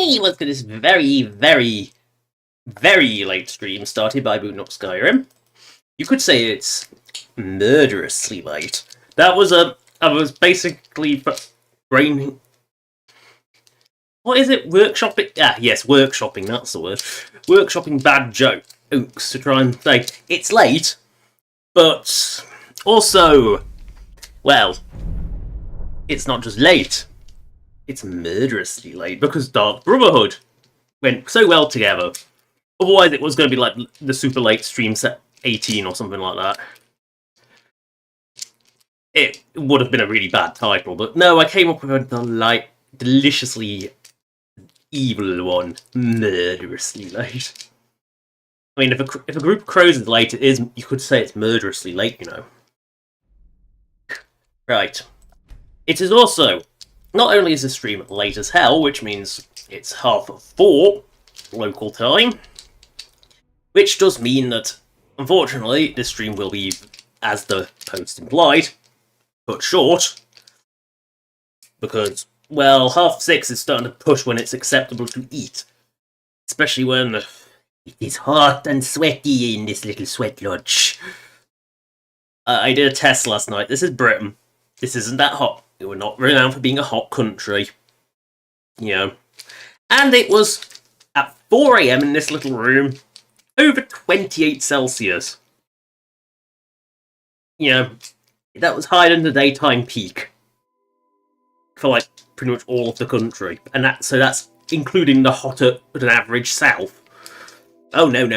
Hey, what's good? This very, very, very late stream started by booting up Skyrim. You could say it's murderously late. I was basically brain. What is it? Workshopping? Yes, workshopping. That's the word. Workshopping bad jokes to try and say it's late, but also, well, it's not just late. It's murderously late because Dark Brotherhood went so well together. Otherwise, it was going to be like the super late stream set 18 or something like that. It would have been a really bad title, but no, I came up with a deliciously evil one. Murderously late. I mean, if a group of crows is late, you could say it's murderously late, you know. Right. It is also, not only is the stream late as hell, which means it's 4:30 local time, which does mean that, unfortunately, this stream will be, as the post implied, cut short, because, well, 6:30 is starting to push when it's acceptable to eat, especially when it is hot and sweaty in this little sweat lodge. I did a test last night. This is Britain. This isn't that hot. We're not renowned for being a hot country. You know. And it was at 4 AM in this little room, over 28 Celsius. You know, that was higher than the daytime peak for like pretty much all of the country. And that's including the hotter than average south. Oh no,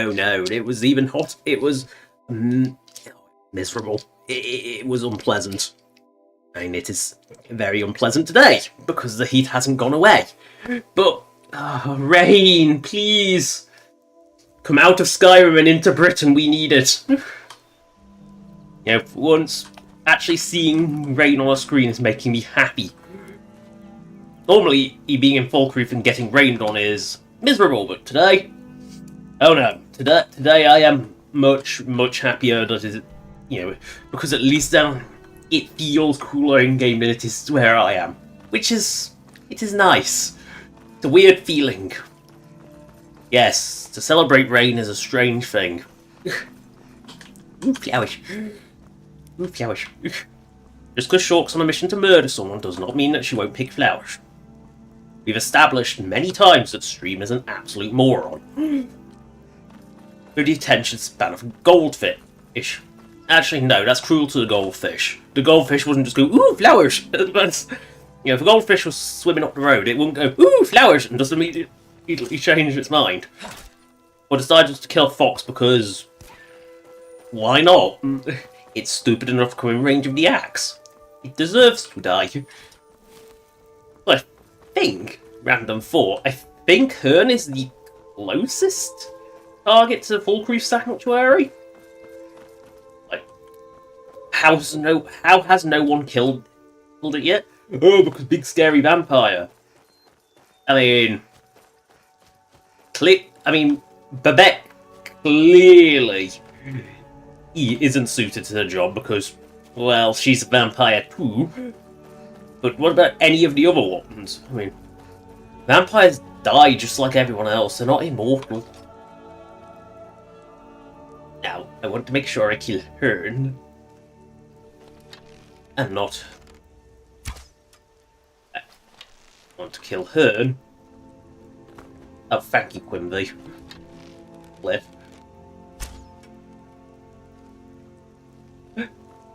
it was even hot. It was miserable. It was unpleasant. I mean, it is very unpleasant today, because the heat hasn't gone away. But, rain, please! Come out of Skyrim and into Britain, we need it. You know, for once, actually seeing rain on a screen is making me happy. Normally, being in Falkreath and getting rained on is miserable, but today... Oh no, today I am much, much happier that it, you know, because at least it feels cooler in game than it is where I am, it is nice. It's a weird feeling. Yes, to celebrate rain is a strange thing. Ooh, flowers. Ooh, flowers. Just because Shork's on a mission to murder someone does not mean that she won't pick flowers. We've established many times that Stream is an absolute moron. With the attention span of a goldfish. Actually, no, that's cruel to the goldfish. The goldfish wouldn't just go, ooh, flowers! You know, if a goldfish was swimming up the road, it wouldn't go, ooh, flowers! And just immediately change its mind. Or decided to kill a fox because... why not? It's stupid enough to come in range of the axe. It deserves to die. But I think, random thought, I think Hearn is the closest target to Falkreath Sanctuary. How has no one killed it yet? Oh, because big scary vampire. I mean, Babette clearly isn't suited to the job because, well, she's a vampire too. But what about any of the other ones? I mean, vampires die just like everyone else. They're not immortal. Now, I want to make sure I kill Hearn. And not... I want to kill Hearn. Oh, thank you, Quimby. Live.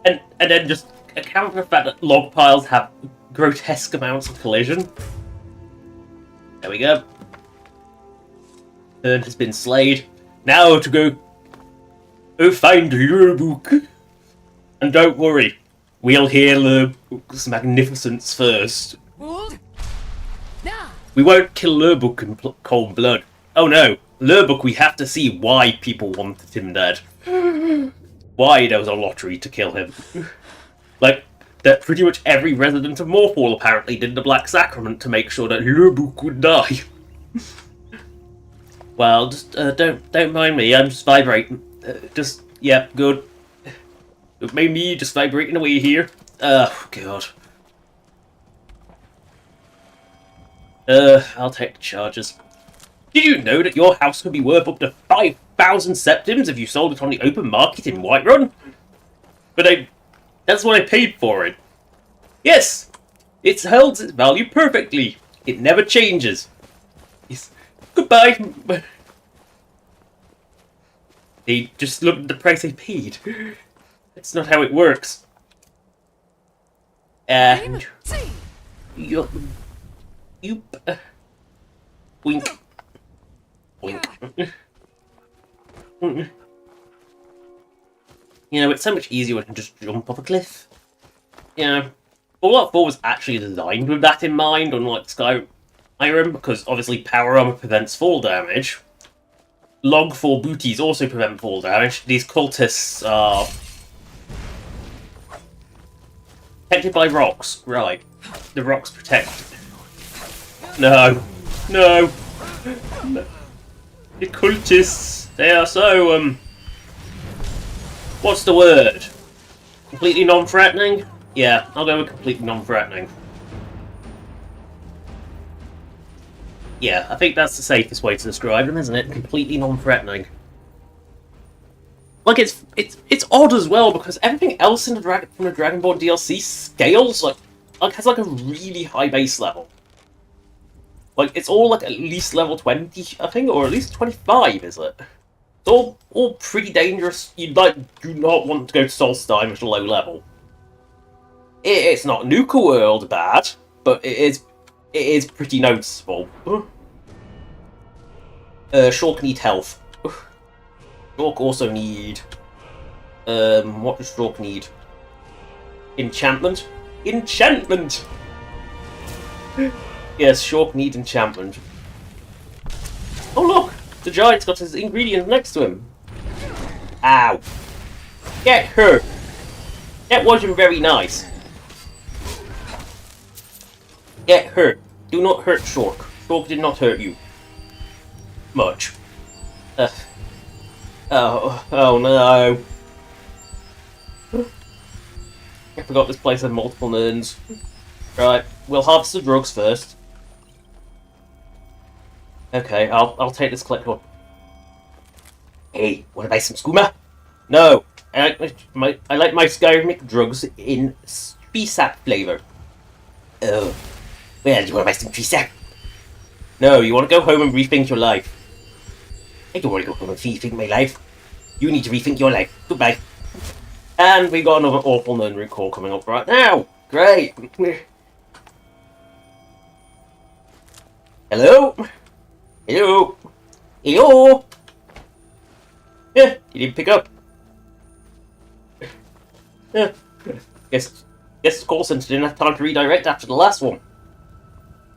And then just account for the fact that log piles have grotesque amounts of collision. There we go. Hearn has been slayed. Now to go find Lurbook. And don't worry. We'll hear Lurbook's magnificence first. We won't kill Lurbook in cold blood. Oh no, Lurbook, we have to see why people wanted him dead. Why there was a lottery to kill him. Like, that pretty much every resident of Morphwall apparently did the Black Sacrament to make sure that Lurbook would die. Well, just don't mind me, I'm just vibrating. Yeah, good. It made me just vibrating away here. Oh, God. I'll take the charges. Did you know that your house could be worth up to 5,000 septims if you sold it on the open market in Whiterun? But that's what I paid for it. Yes, it holds its value perfectly. It never changes. Yes. Goodbye. They just looked at the price I paid. That's not how it works. And you wink. Wink. You know, it's so much easier when you can just jump off a cliff. You know, Fallout 4 was actually designed with that in mind, unlike Skyrim, because obviously power armor prevents fall damage. Log 4 booties also prevent fall damage. These cultists are protected by rocks. Right. The rocks protect. No. No. The cultists, they are so, what's the word? Completely non-threatening? Yeah, I'll go with completely non-threatening. Yeah, I think that's the safest way to describe them, isn't it? Completely non-threatening. Like, it's odd as well, because everything else in the from the Dragonborn DLC scales, like has like a really high base level. Like, it's all like at least level 20, I think, or at least 25, is it? It's all pretty dangerous. You do not want to go to Solstheim at a low level. It's not Nuka World bad, but it is pretty noticeable. Shulk need health. Shulk also need... what does Shulk need? Enchantment? Enchantment! Yes, Shulk needs enchantment. Oh look! The giant's got his ingredient next to him. Ow. Get hurt. That wasn't very nice. Get hurt. Do not hurt Shulk. Shulk did not hurt you. Much. Oh no. I forgot this place had multiple nerds. Right, we'll harvest the drugs first. Okay, I'll take this collectible. Hey, wanna buy some skooma? No, I like my Skyrim drugs in tree sap flavor. Oh, well, you wanna buy some tree sap? No, you wanna go home and rethink your life. I don't wanna go home and rethink my life. You need to rethink your life. Goodbye. And we got another awful nerd call coming up right now. Great. Hello? Hello? Hello? Yeah, you didn't pick up. Yeah. Guess the call center didn't have time to redirect after the last one.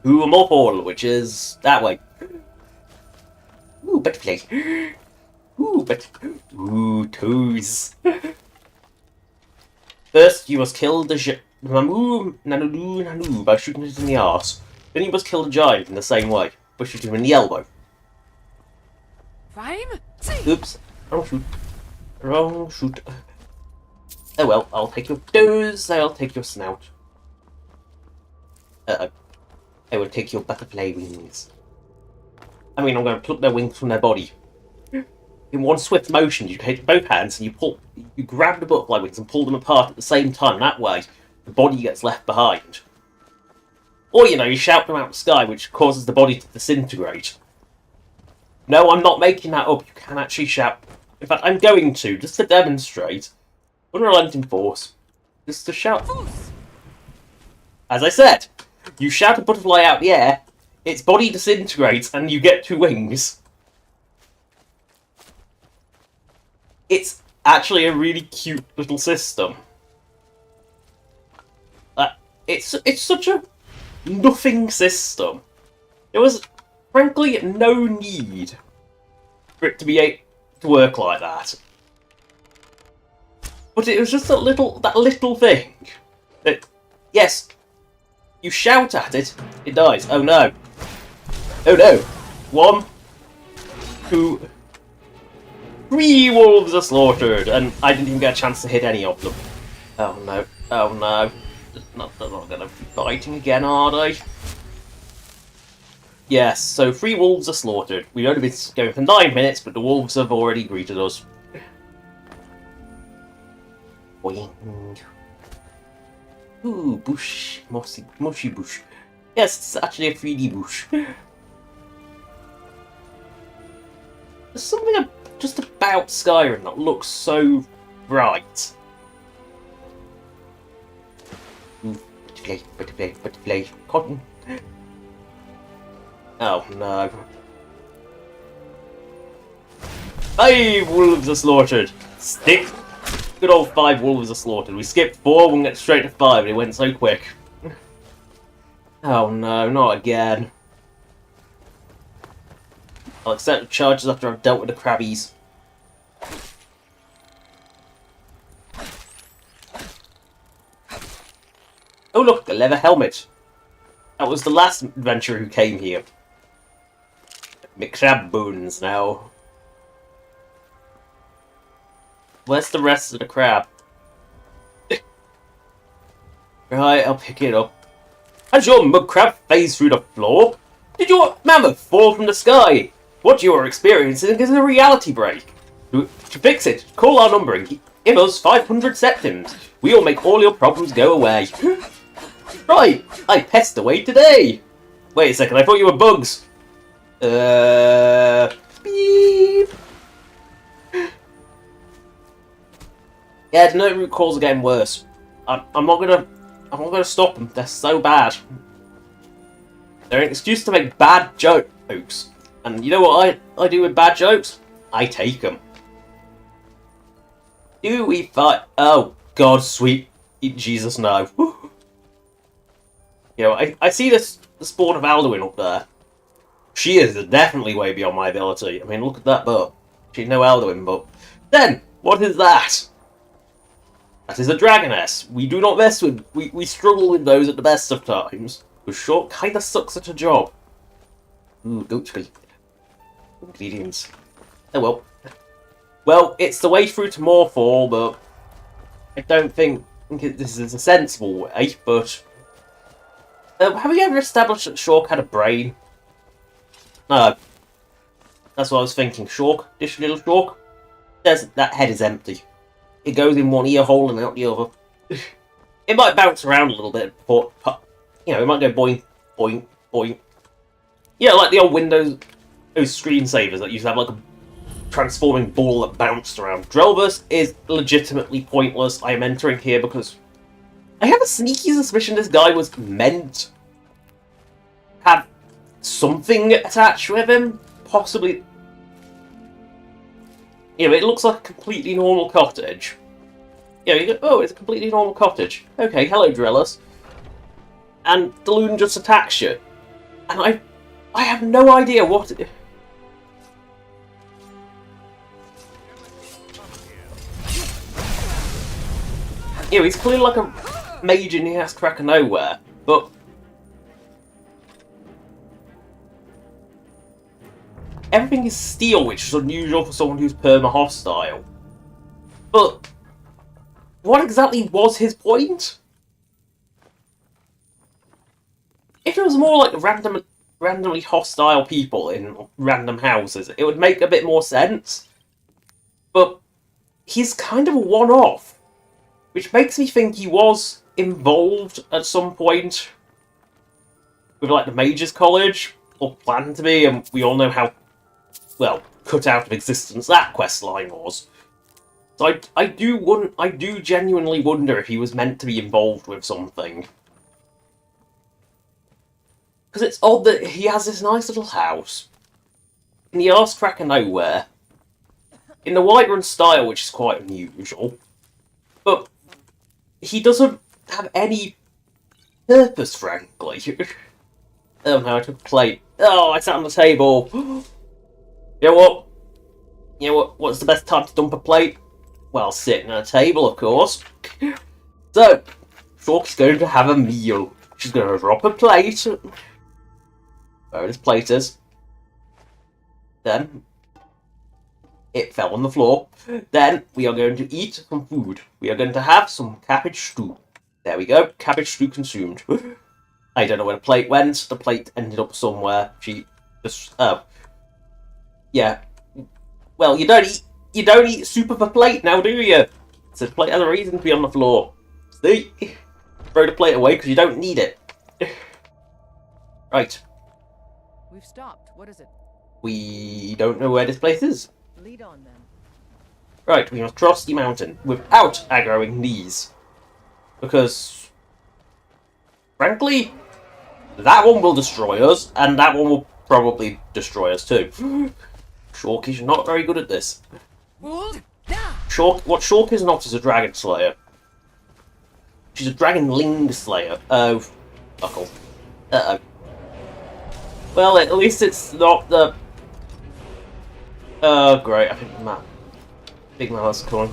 To a Morphall, which is that way. Ooh, butterfly. Ooh, toes. First, you must kill the Nanu by shooting it in the arse. Then you must kill the giant in the same way, by shooting him in the elbow. Rhyme? Oops. Wrong shoot. Wrong shoot. Oh well, I'll take your toes, I'll take your snout. I will take your butterfly wings. I mean, I'm going to pluck their wings from their body. In one swift motion, you take both hands and you grab the butterfly wings and pull them apart at the same time. That way, the body gets left behind. Or, you know, you shout them out of the sky, which causes the body to disintegrate. No, I'm not making that up. You can actually shout. In fact, I'm going to, just to demonstrate. Unrelenting force. Just to shout. As I said, you shout a butterfly out the air, its body disintegrates, and you get 2 wings. It's actually a really cute little system. It's such a nothing system. There was, frankly, no need for it to be able to work like that. But it was just that little thing that, yes, you shout at it, it dies. Oh no. Oh no. 1, 2, 3 wolves are slaughtered, and I didn't even get a chance to hit any of them. Oh no. Oh no. They're not going to be fighting again, are they? Yes, so 3 wolves are slaughtered. We've only been going for 9 minutes, but the wolves have already greeted us. Boing. Ooh, bush. Mushy bush. Yes, it's actually a 3D bush. There's something just about Skyrim that looks so bright. Ooh, butterfly, cotton. Oh no. 5 wolves are slaughtered! Stick! Good old 5 wolves are slaughtered. We skipped 4, we'll get straight to 5, and it went so quick. Oh no, not again. I'll accept the charges after I've dealt with the crabbies. Oh look, a leather helmet. That was the last adventurer who came here. McCrab bones now. Where's the rest of the crab? Right, I'll pick it up. Has your mud crab phased through the floor? Did your mammoth fall from the sky? What you are experiencing is a reality break. To fix it, call our number and give us 500 septims. We'll make all your problems go away. Right, I pest away today. Wait a second, I thought you were bugs. Beep. Yeah, the no root calls are getting worse. I'm not gonna stop them. They're so bad. They're an excuse to make bad jokes. And you know what I do with bad jokes? I take them. Do we fight? Oh God, sweet Jesus, no. You know, I see the spawn of Alduin up there. She is definitely way beyond my ability. I mean, look at that butt. She's no Alduin, but then what is that? That is a Dragoness. We do not mess with. We struggle with those at the best of times. But Short kinda sucks at a job. Ooh, goat ingredients. Oh well. Well, it's the way through to Morefall, but I don't think this is a sensible way. But have we ever established that Shork had a brain? No. That's what I was thinking. Shork, this little Shork. That head is empty. It goes in one ear hole and out the other. It might bounce around a little bit, but you know, it might go boing, boing, boing. Yeah, like the old Windows screensavers that used to have like a transforming ball that bounced around. Drellverse is legitimately pointless. I am entering here because I have a sneaky suspicion this guy was meant to have something attached with him. Possibly. You know, it looks like a completely normal cottage. Yeah, you go, oh, it's a completely normal cottage. Okay, hello, drillers. And the loon just attacks you. And I have no idea what it... You know, he's clearly like a mage in the ass crack of nowhere, but... Everything is steel, which is unusual for someone who's perma-hostile. But... what exactly was his point? If it was more like randomly hostile people in random houses, it would make a bit more sense. But he's kind of a one-off, which makes me think he was involved at some point with like the Mages College, or planned to be, and we all know how, well, cut out of existence that quest line was. So I do genuinely wonder if he was meant to be involved with something. Because it's odd that he has this nice little house in the arse crack of nowhere, in the Whiterun style, which is quite unusual, but he doesn't have any purpose, frankly. Oh no, I took a plate. Oh, I sat on the table. You know what? You know what? What's the best time to dump a plate? Well, sitting at a table, of course. So, Shork's going to have a meal. She's going to drop a plate. Where this plate is. Then, it fell on the floor. Then, we are going to eat some food. We are going to have some cabbage stew. There we go. Cabbage stew consumed. I don't know where the plate went. The plate ended up somewhere. She just... Oh. Yeah. Well, you don't eat soup of a plate now, do you? So the plate has a reason to be on the floor. See? Throw the plate away because you don't need it. Right. We've stopped. What is it? We don't know where this place is. Lead on then. Right, we must cross the mountain without aggroing these. Because, frankly, that one will destroy us, and that one will probably destroy us too. Shork is not very good at this. What Shork is not is a dragon slayer. She's a dragon ling slayer. Oh, buckle. Uh-oh. Well, at least it's not the... Oh, great. I think Big Mal's coming.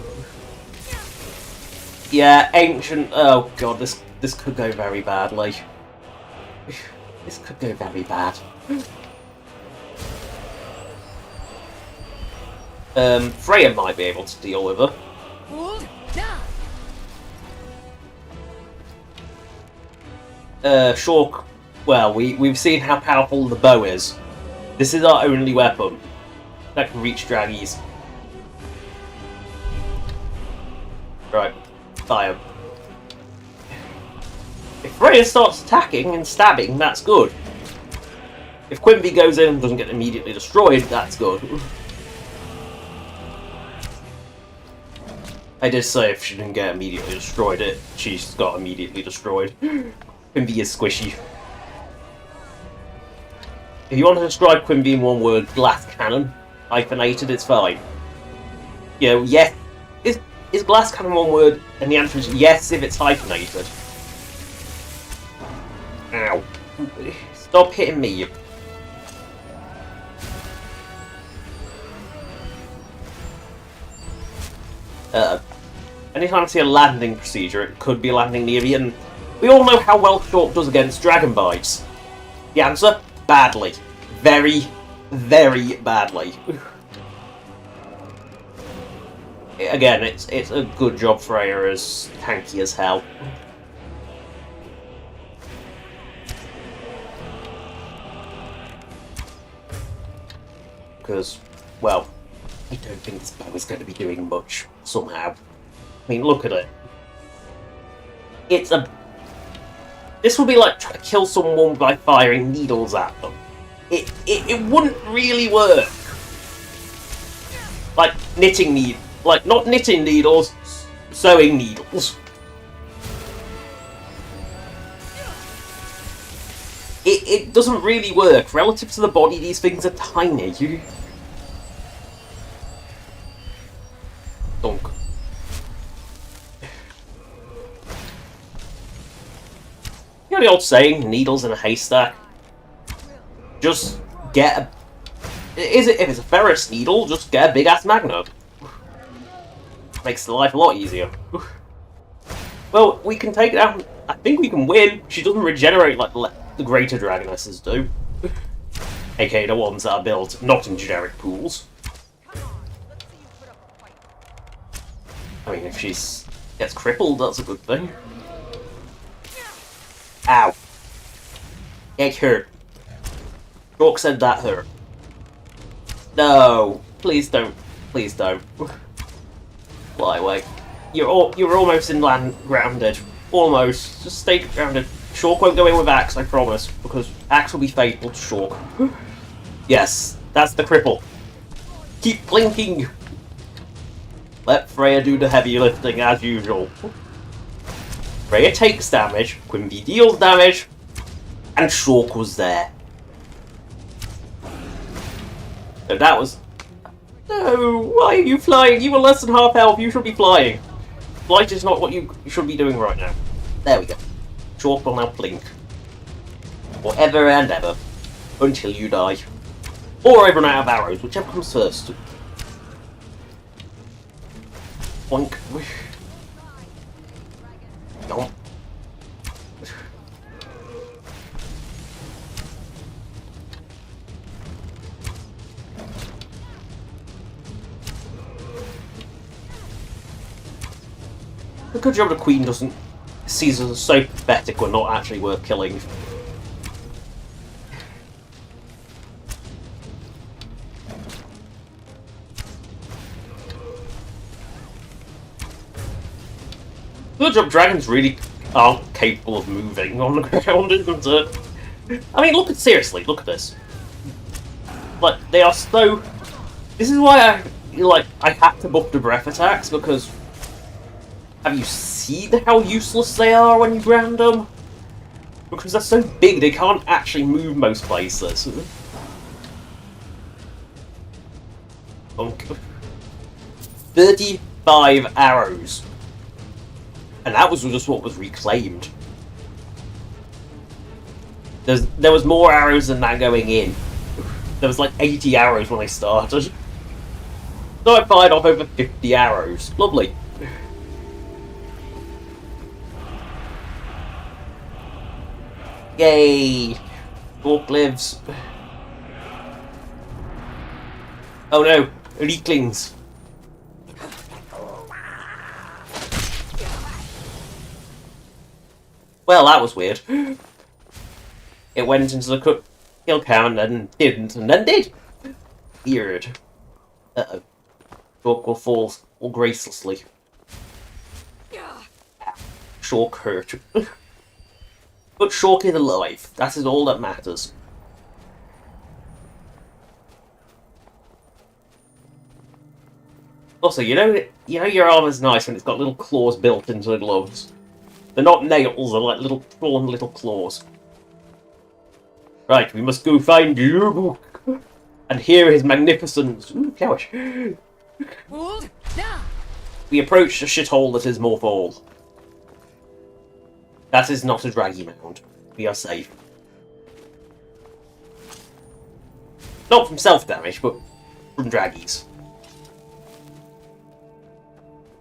Yeah, ancient... Oh, God, this could go very badly. This could go very bad. Freya might be able to deal with her. Shork... Well, we've seen how powerful the bow is. This is our only weapon that can reach draggies. Right, fire. If Freya starts attacking and stabbing, that's good. If Quimby goes in and doesn't get immediately destroyed, that's good. I did say if she didn't get immediately destroyed, she's got immediately destroyed. Quimby is squishy. If you want to describe Quimby in one word, glass cannon. Hyphenated, it's fine. You know, yes. Is glass cannon one word? And the answer is yes if it's hyphenated. Ow. Stop hitting me. Anytime I see a landing procedure, it could be landing near me, and we all know how well Shork does against dragon bites. The answer? Badly. Very, very badly. Again, it's a good job Freya is tanky as hell. Because, well, I don't think this bow is going to be doing much, somehow. I mean, look at it. This would be like trying to kill someone by firing needles at them. It wouldn't really work. Like not knitting needles, sewing needles. It doesn't really work. Relative to the body, these things are tiny. Dunk. You know the old saying, needles in a haystack? Just get a... If it's a ferrous needle, just get a big-ass magnet. Makes the life a lot easier. Well, we can take it out. I think we can win. She doesn't regenerate like the greater dragonesses do. AKA the ones that are built not in generic pools. I mean, if she gets crippled, that's a good thing. Ow. It hurt. Shork said that hurt. No. Please don't. Please don't. Fly away. You're almost inland grounded. Almost. Just stay grounded. Shork won't go in with Axe, I promise. Because Axe will be fatal to Shork. Yes. That's the cripple. Keep blinking. Let Freya do the heavy lifting as usual. Freya takes damage, Quimby deals damage, and Shork was there. So that was... No, why are you flying? You were less than half health, you should be flying. Flight is not what you should be doing right now. There we go. Shork will now blink. Forever and ever. Until you die. Or I run out of arrows, whichever comes first. Boink. Don't. A good job the Queen doesn't sees us as so pathetic we're not actually worth killing. Good job, dragons really aren't capable of moving on the ground, isn't it? I mean, seriously, look at this. Like, they are so... This is why I had to buff the breath attacks, because... Have you seen how useless they are when you ground them? Because they're so big, they can't actually move most places. 35 arrows. And that was just what was reclaimed. There was more arrows than that going in. There was like 80 arrows when I started. So I fired off over 50 arrows. Lovely. Yay! Orc lives. Oh no, leaklings. Well, that was weird. It went into the kill cam and then didn't, and then did. Weird. Uh-oh. Orc will fall all gracelessly. Shork hurt. But Shork is alive. That is all that matters. Also, you know your armor's nice when it's got little claws built into the gloves. They're not nails, they're like little drawn little claws. Right, we must go find Luke and hear his magnificence. Ooh, flourish. We approach the shithole that is Morthal. That is not a draggy mound. We are safe. Not from self-damage, but from draggies.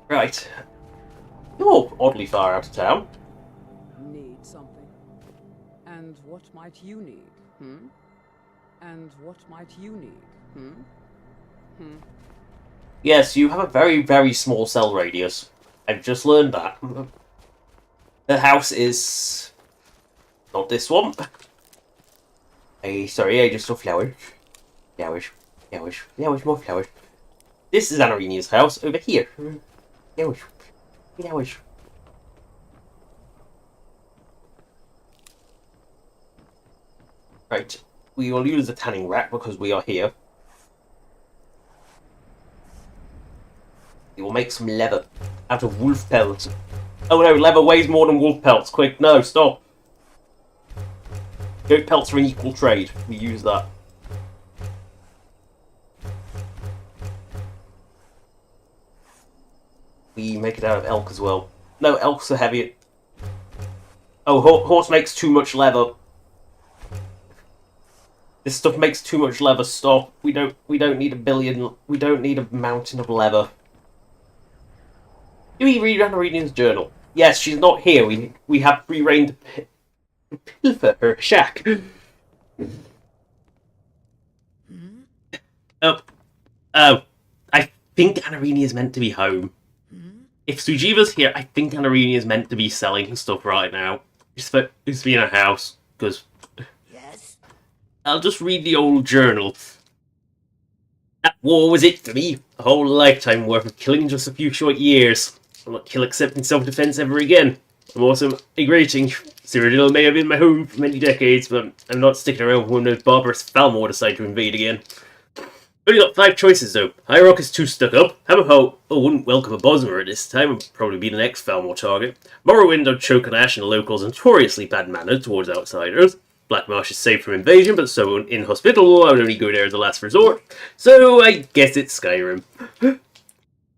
Right. You're oddly far out of town. Need something. And what might you need? And what might you need? Yes, you have a very, very small cell radius. I've just learned that. The house is... not this one. Sorry, just saw flowers. Flowers, more flowers. This is Anarinia's house, over here. Flowers. Right, we will use the tanning rack because we are here. We will make some leather out of wolf pelts. Oh no, leather weighs more than wolf pelts. Quick, no, stop. Goat pelts are an equal trade. We use that. We make it out of elk as well. No, elks are heavy. Oh, horse makes too much leather. This stuff makes too much leather. Stop. We don't need a billion. We don't need a mountain of leather. Do we read Anarinia's journal? Yes, she's not here. We have free reign to pilfer her shack. Oh, I think Anarinia is meant to be home. If Sujiva's here, I think Anarinia is meant to be selling stuff right now. She's supposed to be in her house, because... Yes. I'll just read the old journal. That war was it for me. A whole lifetime worth of killing in just a few short years. I'll not kill except in self-defense ever again. I'm also migrating. Cyrodiil may have been my home for many decades, but I'm not sticking around when those barbarous Falmor decide to invade again. Only got 5 choices though. High Rock is too stuck up. Hammerfall wouldn't welcome a Bosmer at this time and would probably be the next Falmor target. Morrowind don't choke on Ash and the locals notoriously bad-mannered towards outsiders. Black Marsh is safe from invasion, but so inhospitable I would only go there as a last resort. So I guess it's Skyrim.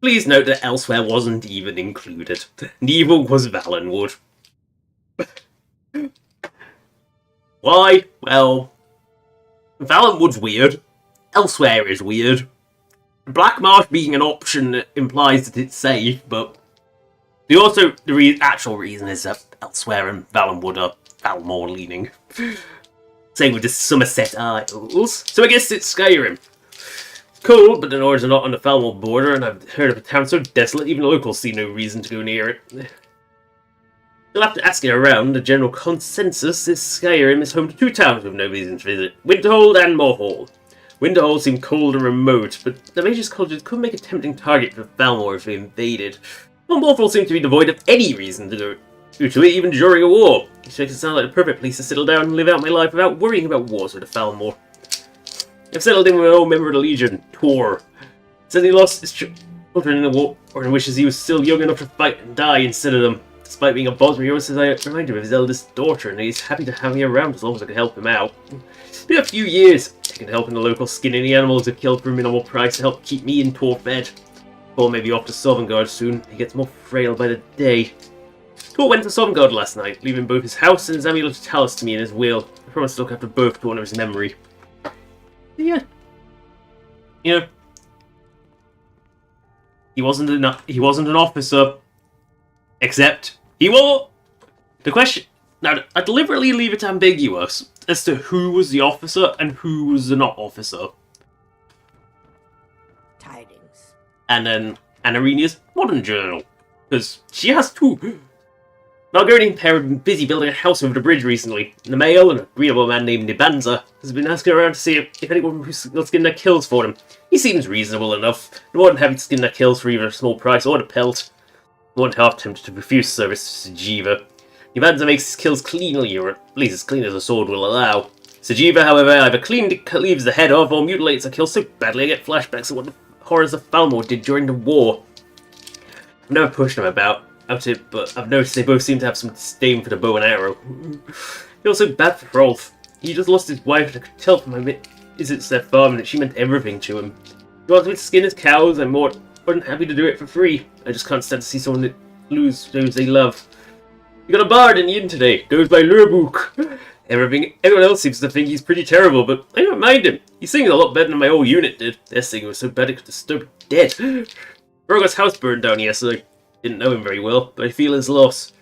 Please note that Elsewhere wasn't even included. Neither was Valenwood. Why? Well, Valenwood's weird. Elsewhere is weird. Black Marsh being an option implies that it's safe, but the actual reason is that Elsewhere and Valenwood are Falmor leaning. Same with the Somerset Isles. So I guess it's Skyrim. Cool, but the Nords are not on the Falmor border, and I've heard of a town so desolate even locals see no reason to go near it. You'll have to ask it around. The general consensus is Skyrim is home to 2 towns with no reason to visit. Winterhold and Morthal. Winterhold seemed cold and remote, but the Mage's Colleges could make a tempting target for Falmor if they invaded. One Morphle seemed to be devoid of any reason to do it, even during a war. It makes it sound like the perfect place to settle down and live out my life without worrying about wars with the Falmore. I've settled in with an old member of the Legion, Tor. Says he lost his children in the war, and wishes he was still young enough to fight and die instead of them. Despite being a Bosmer, he always says I remind him of his eldest daughter, and he's happy to have me around as long as I can help him out. It's been a few years, taking help in the local skinning the animals I've killed for a minimal price to help keep me and Tor fed. Tor may be off to Sovngarde soon. He gets more frail by the day. Tor went to Sovngarde last night, leaving both his house and his amulet of Talus to me in his will. I promised to look after both to honour his memory. Yeah. You know, he wasn't an officer. Except he was. The question now, I deliberately leave it ambiguous as to who was the officer and who was the not officer. Tidings. And then Anarinia's modern journal, because she has two. Margoni and Pear have been busy building a house over the bridge recently. And the mail, an agreeable man named Nibanza, has been asking around to see if anyone will skin their kills for them. He seems reasonable enough, and more than happy to skin their kills for either a small price or the pelt. I wasn't half tempted to refuse service to Sajiva. Nibanza makes his kills cleanly, or at least as clean as a sword will allow. Sajiva, however, either cleaves the head off or mutilates a kill so badly I get flashbacks of what the horrors of Falmore did during the war. I've never pushed them about it, but I've noticed they both seem to have some disdain for the bow and arrow. Feel so bad for Rolf. He just lost his wife, and I could tell from my visits to their farm that she meant everything to him. He wants me to skin his cows, and more than happy to do it for free. I just can't stand to see someone lose those they love. You got a bard in the inn today. Goes by Lurbook. Everyone else seems to think he's pretty terrible, but I don't mind him. He sings a lot better than my whole unit did. Their singing was so bad it could disturb dead. Rogar's house burned down yesterday. Didn't know him very well, but I feel his loss.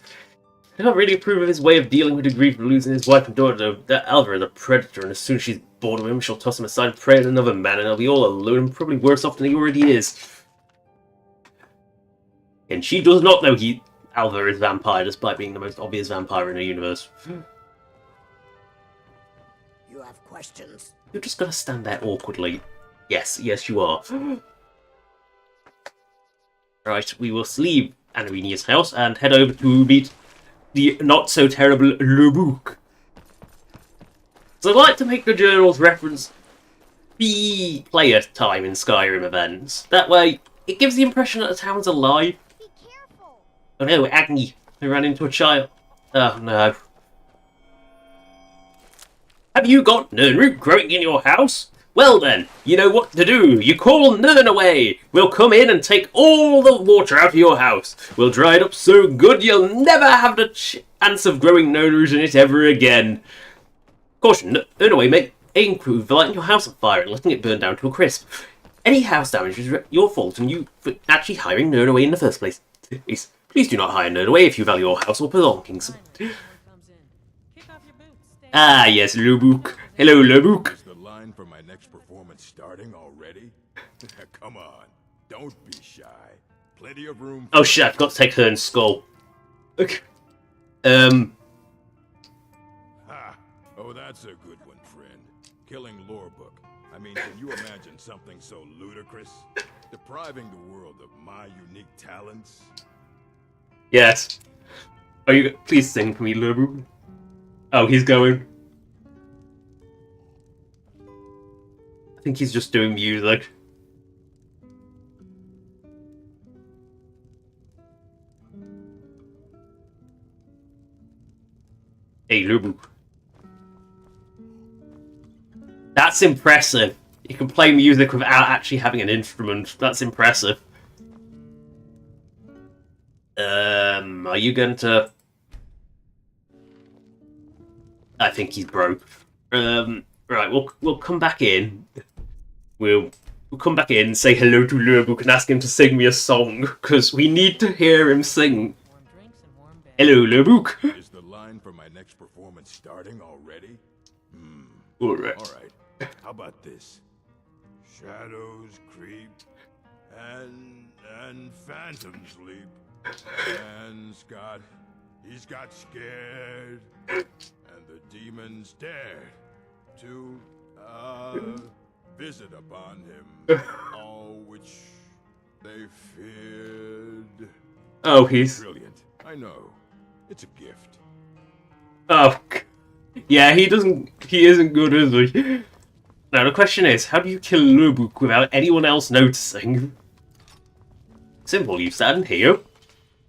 I don't really approve of his way of dealing with the grief of losing his wife and daughter, though. That Alva is a predator, and as soon as she's bored of him, she'll toss him aside and pray at another man, and he'll be all alone and probably worse off than he already is. And she does not know Alva is vampire, despite being the most obvious vampire in the universe. You have questions? You're just gonna stand there awkwardly. Yes, you are. Right, we will leave Anarinia's house and head over to meet the not-so-terrible Lurbook. So I'd like to make the journals reference the player time in Skyrim events. That way, it gives the impression that the town's alive. Be careful. Oh no, Agni. I ran into a child. Oh no. Have you got Nirnroot growing in your house? Well then, you know what to do. You call Nirn away. We'll come in and take all the water out of your house. We'll dry it up so good you'll never have the chance of growing Nirnroot in it ever again. Caution, Nirn away may include lighting your house on fire and letting it burn down to a crisp. Any house damage is your fault and you for actually hiring Nirn away in the first place. Please do not hire Nirn away if you value your house or belongings. Ah yes, Lurbook. Hello, Lurbook. For my next performance starting already? Come on, don't be shy. Plenty of room. Oh shit, I've got to take Hearn's skull. Okay. Ha! Oh, that's a good one, friend. Killing Lorebook. I mean, can you imagine something so ludicrous? Depriving the world of my unique talents? Yes. Are you? Please sing for me, Lurbook. Oh, he's going. I think he's just doing music. Hey, Lurbook. That's impressive. You can play music without actually having an instrument. That's impressive. Are you going to... I think he's broke. Right, we'll come back in. We'll come back in, say hello to Lurbook and ask him to sing me a song, because we need to hear him sing. Hello, Lurbook. Is the line for my next performance starting already? Alright. How about this? Shadows creep, and phantoms leap. And he's got scared, and the demons dared to, visit upon him, all which they feared. Oh, he's... Brilliant. I know. It's a gift. Oh, yeah, he isn't good, is he? Now, the question is, how do you kill Lubuk without anyone else noticing? Simple, you stand here,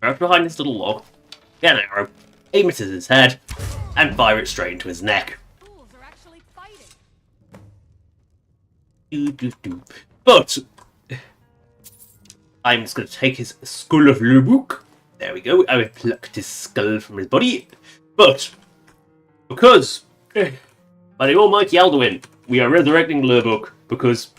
right behind this little log, get an arrow, aim it at his head, and fire it straight into his neck. Fools are actually fighting. But I'm just going to take his skull of Lubuk. There we go. I have plucked his skull from his body. But because by the almighty Alduin, we are resurrecting Lubuk because...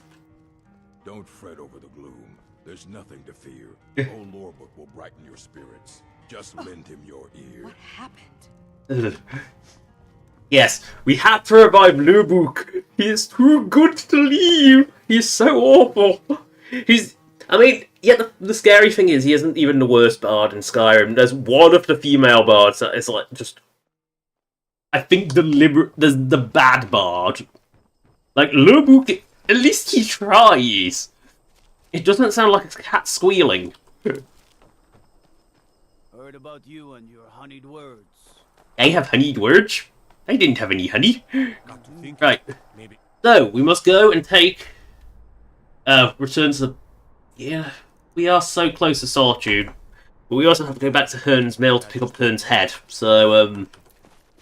Don't fret over the gloom. There's nothing to fear. Old Lorebook will brighten your spirits. Just lend him your ear. What happened? Yes, we had to revive Lubuk. He is too good to leave. He's so awful. The scary thing is he isn't even the worst bard in Skyrim. There's one of the female bards that is like just... I think there's the bad bard. Like, Lubuk, at least he tries. It doesn't sound like a cat squealing. Heard about you and your honeyed words. I have honeyed words? I didn't have any honey. Got to think. Right. Maybe. So, we must go and take... return to the... Yeah, we are so close to Solitude. But we also have to go back to Hearn's Mill to pick up Hearn's head. So,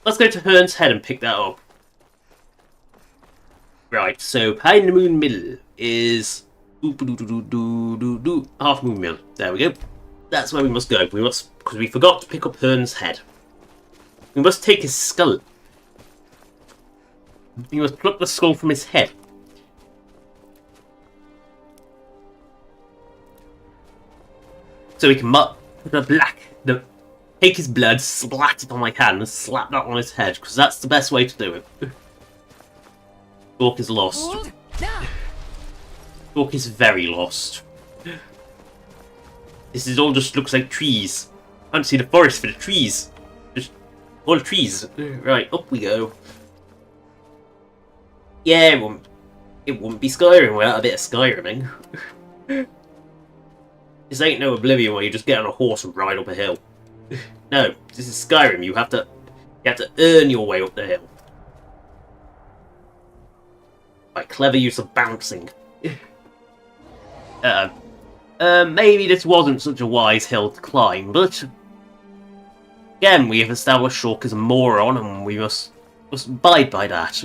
let's go to Hearn's head and pick that up. Right, so Pine Moon Mill is... Half Moon Mill. There we go. That's where we must go. We must... Because we forgot to pick up Hearn's head. We must take his skull. We must pluck the skull from his head. So we can take his blood, splat it on my hand, and slap that on his head, because that's the best way to do it. Orc is lost. Orc is very lost. This is all just looks like trees. I don't see the forest for the trees. Just all trees. Right, up we go. Yeah, it wouldn't be Skyrim without a bit of Skyriming. This ain't no Oblivion where you just get on a horse and ride up a hill. No, this is Skyrim. You have to earn your way up the hill. By clever use of bouncing. Maybe this wasn't such a wise hill to climb, but again, we have established Shulk as a moron, and we must abide by that.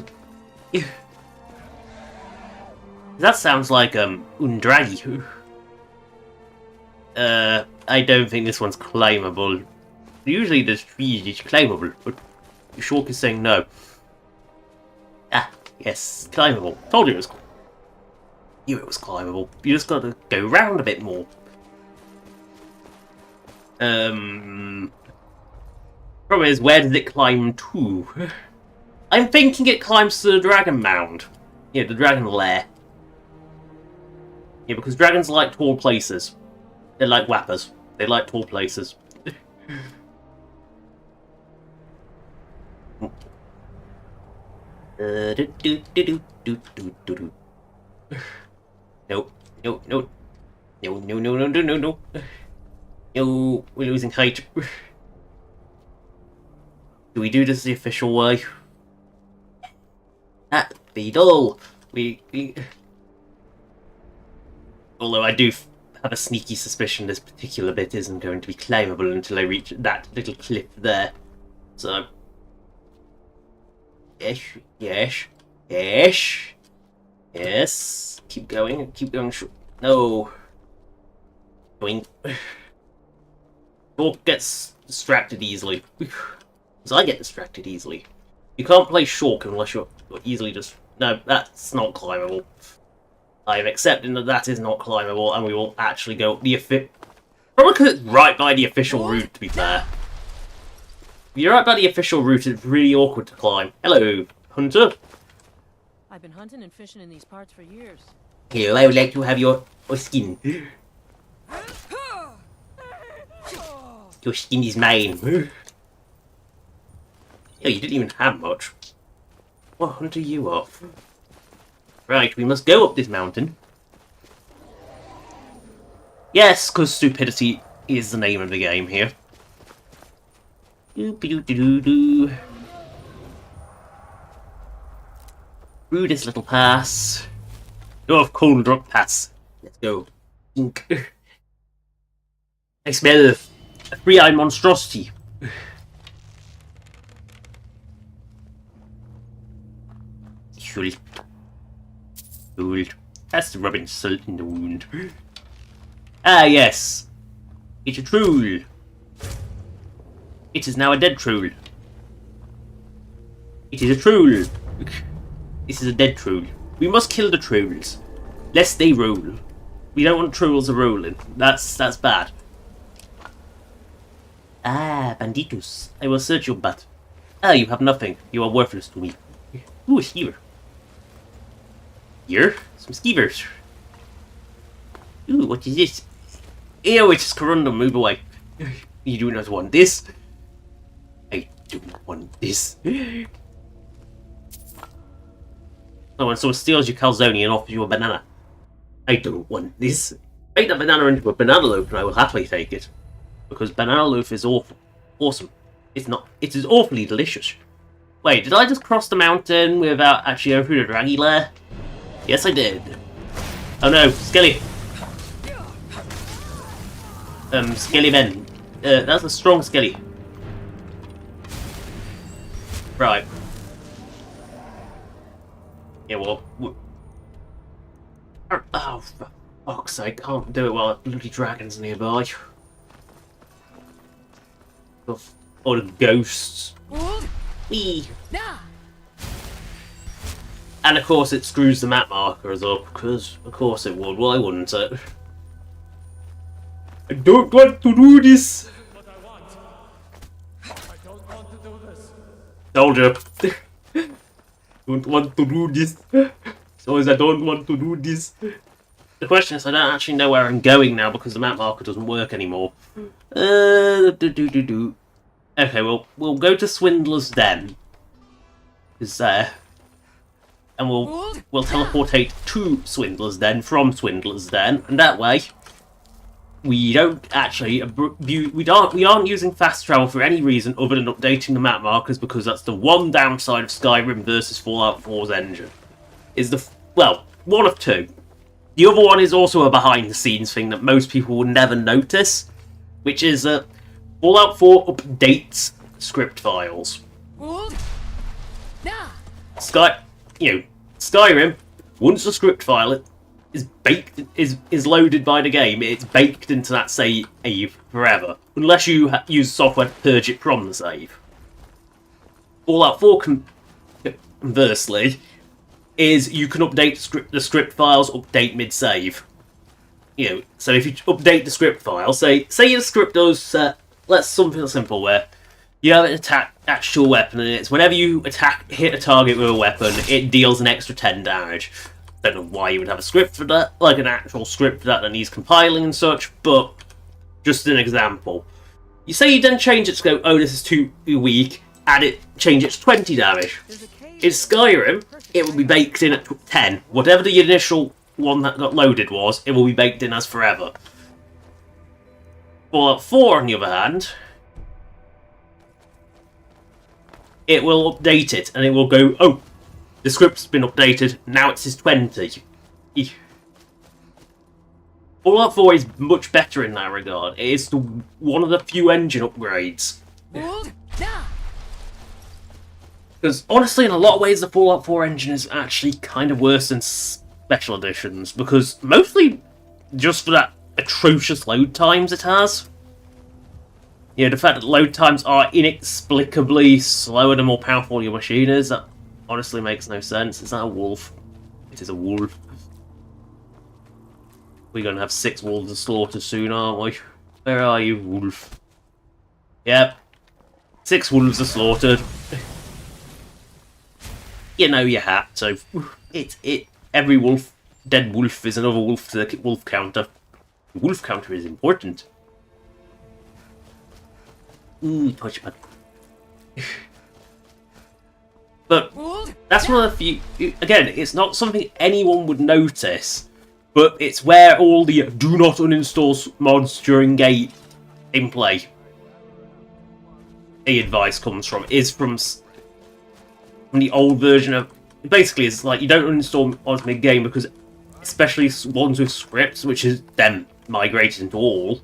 That sounds like Undragi. I don't think this one's climbable. Usually there's trees each climbable, but Shulk is saying no. Ah, yes, climbable. Told you it was. Knew it was climbable. You just got to go round a bit more. Problem is, where does it climb to? I'm thinking it climbs to the Dragon Mound. Yeah, the Dragon Lair. Yeah, because dragons like tall places. They're like whappers. They like tall places. Nope. No. No, we're losing height. Do we do this the official way? That'd be dull. Although I do have a sneaky suspicion this particular bit isn't going to be climbable until I reach that little cliff there. So... Yes. Keep going. No. Going. Shulk gets distracted easily. Because I get distracted easily. You can't play Shulk unless you're easily just... No, that's not climbable. I am accepting that is not climbable, and we will actually go the probably because it's right by the official route, to be fair. If you're right by the official route, it's really awkward to climb. Hello, Hunter. I've been hunting and fishing in these parts for years. Hello, I would like to have your skin. Your skin is mine. Yeah, you didn't even have much. What hunter you off? Right, we must go up this mountain. Yes, because stupidity is the name of the game here. Doo-doo-doo-doo-doo. Through this little pass. Oh, cold drop pass. Let's go. I smell a three-eyed monstrosity. Cool. Cool. That's the rubbing salt in the wound. Ah, yes. It's a troll. It is now a dead troll. It is a troll. This is a dead troll. We must kill the trolls, lest they roll. We don't want trolls rolling. That's bad. Ah, banditos. I will search your butt. Ah, you have nothing. You are worthless to me. Ooh, a skeever. Here? Some skeevers. Ooh, what is this? Ew, it's Corundum. Move away. You do not want this. I do not want this. So when someone steals your calzone and offers you a banana, I don't want this. Make that banana into a banana loaf and I will happily take it. Because banana loaf is awful. Awesome. It's not. It is awfully delicious. Wait, did I just cross the mountain without actually going through the draggy lair? Yes, I did. Oh no, Skelly. Skelly men. That's a strong Skelly. Right. Yeah, well... Oh, for fuck's sake, can't do it while the bloody dragon's nearby. Or the ghosts. Whee! And of course it screws the map markers up, because of course it would. Why wouldn't it? I don't want to do this! But I want. I don't want to do this. Told you. Don't want to do this. So as I don't want to do this. The question is, I don't actually know where I'm going now because the map marker doesn't work anymore. Okay, well, we'll go to Swindler's Den. Is there? And we'll teleportate to Swindler's Den from Swindler's Den, and that way we don't actually we aren't using fast travel for any reason other than updating the map markers, because that's the one downside of Skyrim versus Fallout 4's engine. Is well, one of two. The other one is also a behind-the-scenes thing that most people will never notice, which is Fallout 4 updates script files. Skyrim, once the script file is baked, is loaded by the game, it's baked into that save forever, unless you use software to purge it from the save. Fallout 4, conversely, is you can update the script files, update mid-save. So if you update the script file, say your script does, let's something simple where you have an actual weapon, and it's whenever you hit a target with a weapon, it deals an extra 10 damage. Don't know why you would have a script for that, like an actual script for that needs compiling and such, but just an example. You say you then change it to go, oh, this is too weak, change it to 20 damage. In Skyrim, it will be baked in at 10. Whatever the initial one that got loaded was, it will be baked in as forever. Fallout 4, on the other hand, it will update it, and it will go, oh, the script's been updated, now it's 20. Fallout 4 is much better in that regard. It is one of the few engine upgrades. Because honestly, in a lot of ways, the Fallout 4 engine is actually kind of worse than Special Editions, because mostly just for that atrocious load times it has. The fact that load times are inexplicably slower the more powerful your machine is, that honestly makes no sense. Is that a wolf? It is a wolf. We're going to have 6 wolves to slaughter soon, aren't we? Where are you, wolf? Yep. 6 wolves are slaughtered. You know you had to. Every dead wolf is another wolf to the wolf counter. The wolf counter is important. Ooh, touchpad. But that's one of the few. Again, it's not something anyone would notice, but it's where all the do not uninstall mods during gameplay the advice comes from is from the old version of. Basically, it's like you don't uninstall mods mid-game because, especially ones with scripts, which is then migrated into all.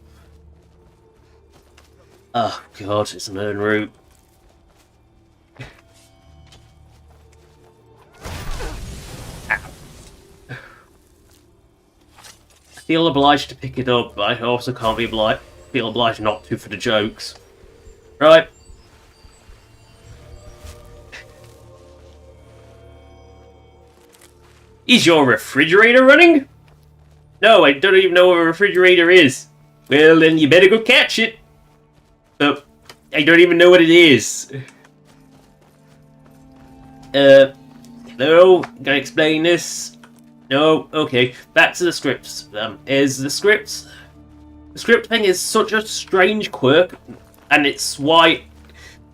Oh god, it's an earn route. I feel obliged to pick it up, but I also can't be feel obliged not to for the jokes. Right. Is your refrigerator running? No, I don't even know what a refrigerator is. Well, then you better go catch it. But I don't even know what it is. Hello? Can I explain this? No? Okay. Back to the scripts. Is the scripts... The script thing is such a strange quirk, and it's why...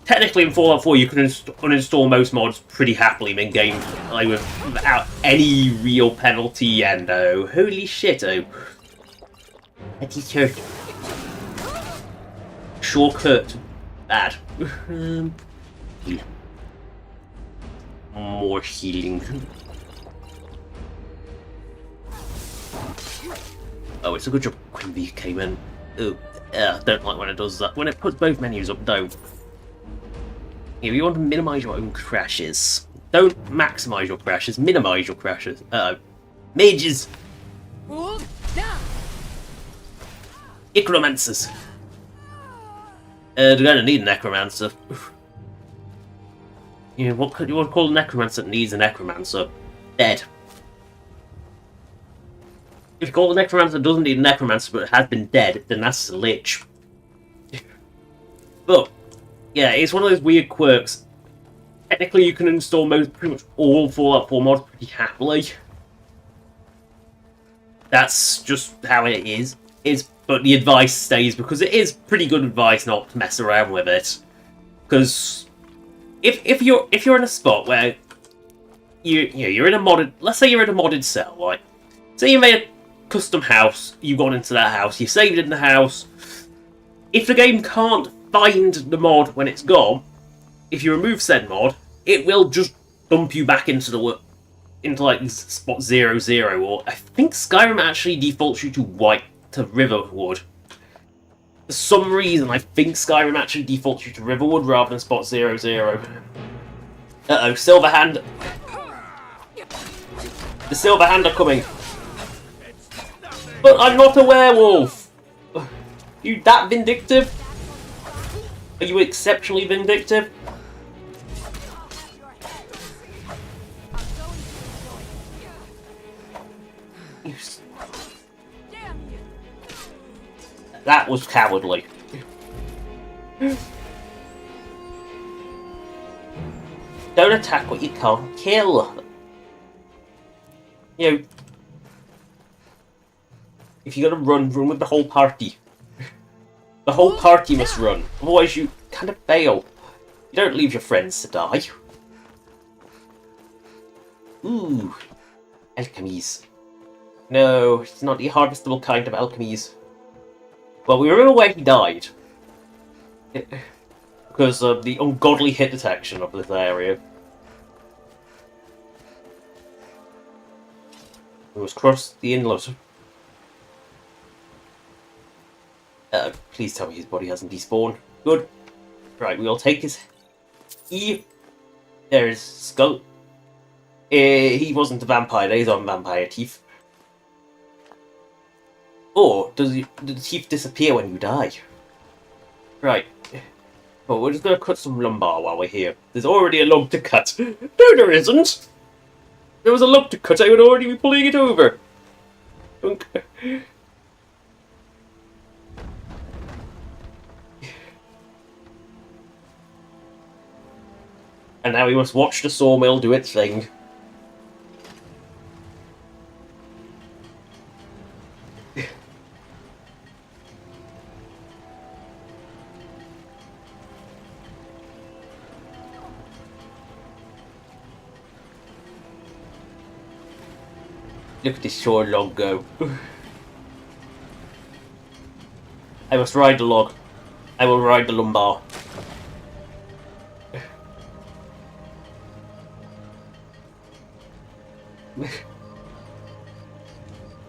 Technically in Fallout 4 you can uninstall most mods pretty happily mid-game, like without any real penalty, and oh, holy shit, oh. That is hurt. Shortcut. Bad. More healing. Oh, it's a good job Queen Bee came in. Oh, don't like when it does that. When it puts both menus up, don't. If you want to minimize your own crashes, don't maximize your crashes, minimize your crashes. Mages! Necromancers! They're gonna need a necromancer. You know, what you want to call a necromancer that needs a necromancer? Dead. If you call a necromancer that doesn't need a necromancer but has been dead, then that's a lich. But yeah, it's one of those weird quirks. Technically, you can install pretty much all Fallout 4 mods pretty happily. That's just how it is. But the advice stays because it is pretty good advice not to mess around with it. Because if you're in a spot where you're in a modded, let's say you're in a modded cell, right? Say you made a custom house, you got into that house, you saved in the house. If the game can't find the mod when it's gone, if you remove said mod, it will just dump you back into like spot 00, or I think Skyrim actually defaults you to Riverwood. For some reason, I think Skyrim actually defaults you to Riverwood rather than spot 00. Uh-oh, Silverhand. The Silverhand are coming. But I'm not a werewolf! You that vindictive? Are you exceptionally vindictive? That was cowardly. Don't attack what you can't kill. You know, if you're gonna run with the whole party. The whole party must run, otherwise you kind of fail. You don't leave your friends to die. Ooh, alchemies. No, it's not the harvestable kind of alchemies. Well, we remember where he died. Because of the ungodly hit detection of this area. We must cross the inlet. Please tell me his body hasn't despawned. Good. Right, we'll take his... There's Skull. He wasn't a vampire, he's on vampire teeth. Or, do the teeth disappear when you die? Right. Well, we're just gonna cut some lumbar while we're here. There's already a lump to cut. No, there isn't! There was a lump to cut, I would already be pulling it over. And now we must watch the sawmill do its thing. Look at this short log go. I must ride the log. I will ride the lumbar.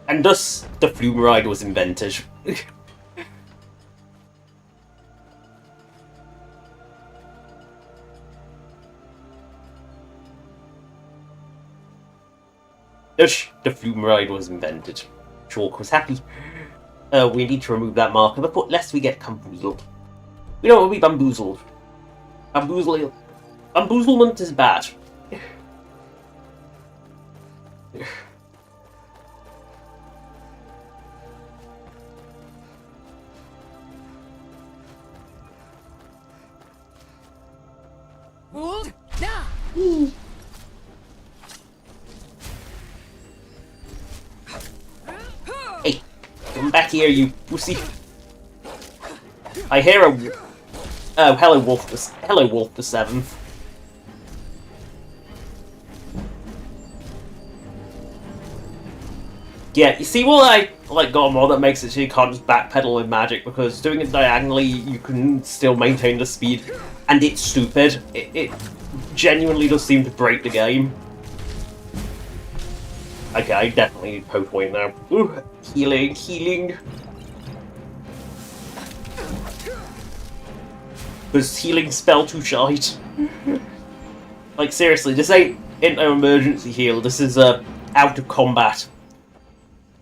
And thus, the flume ride was invented. Thus, the flume ride was invented. Chalk was happy. We need to remove that marker, but lest we get bamboozled. We don't want to be bamboozled. Bamboozlement is bad. Hey, come back here, you pussy. I hear a... Oh, hello, Wolf the Seventh. Yeah, you see what I got a mod that makes it so you can't just backpedal with magic, because doing it diagonally you can still maintain the speed, and it's stupid. It genuinely does seem to break the game. Okay, I definitely need poke point now. Ooh, healing. Was healing spell too shite? Like seriously, this ain't no emergency heal. This is out of combat.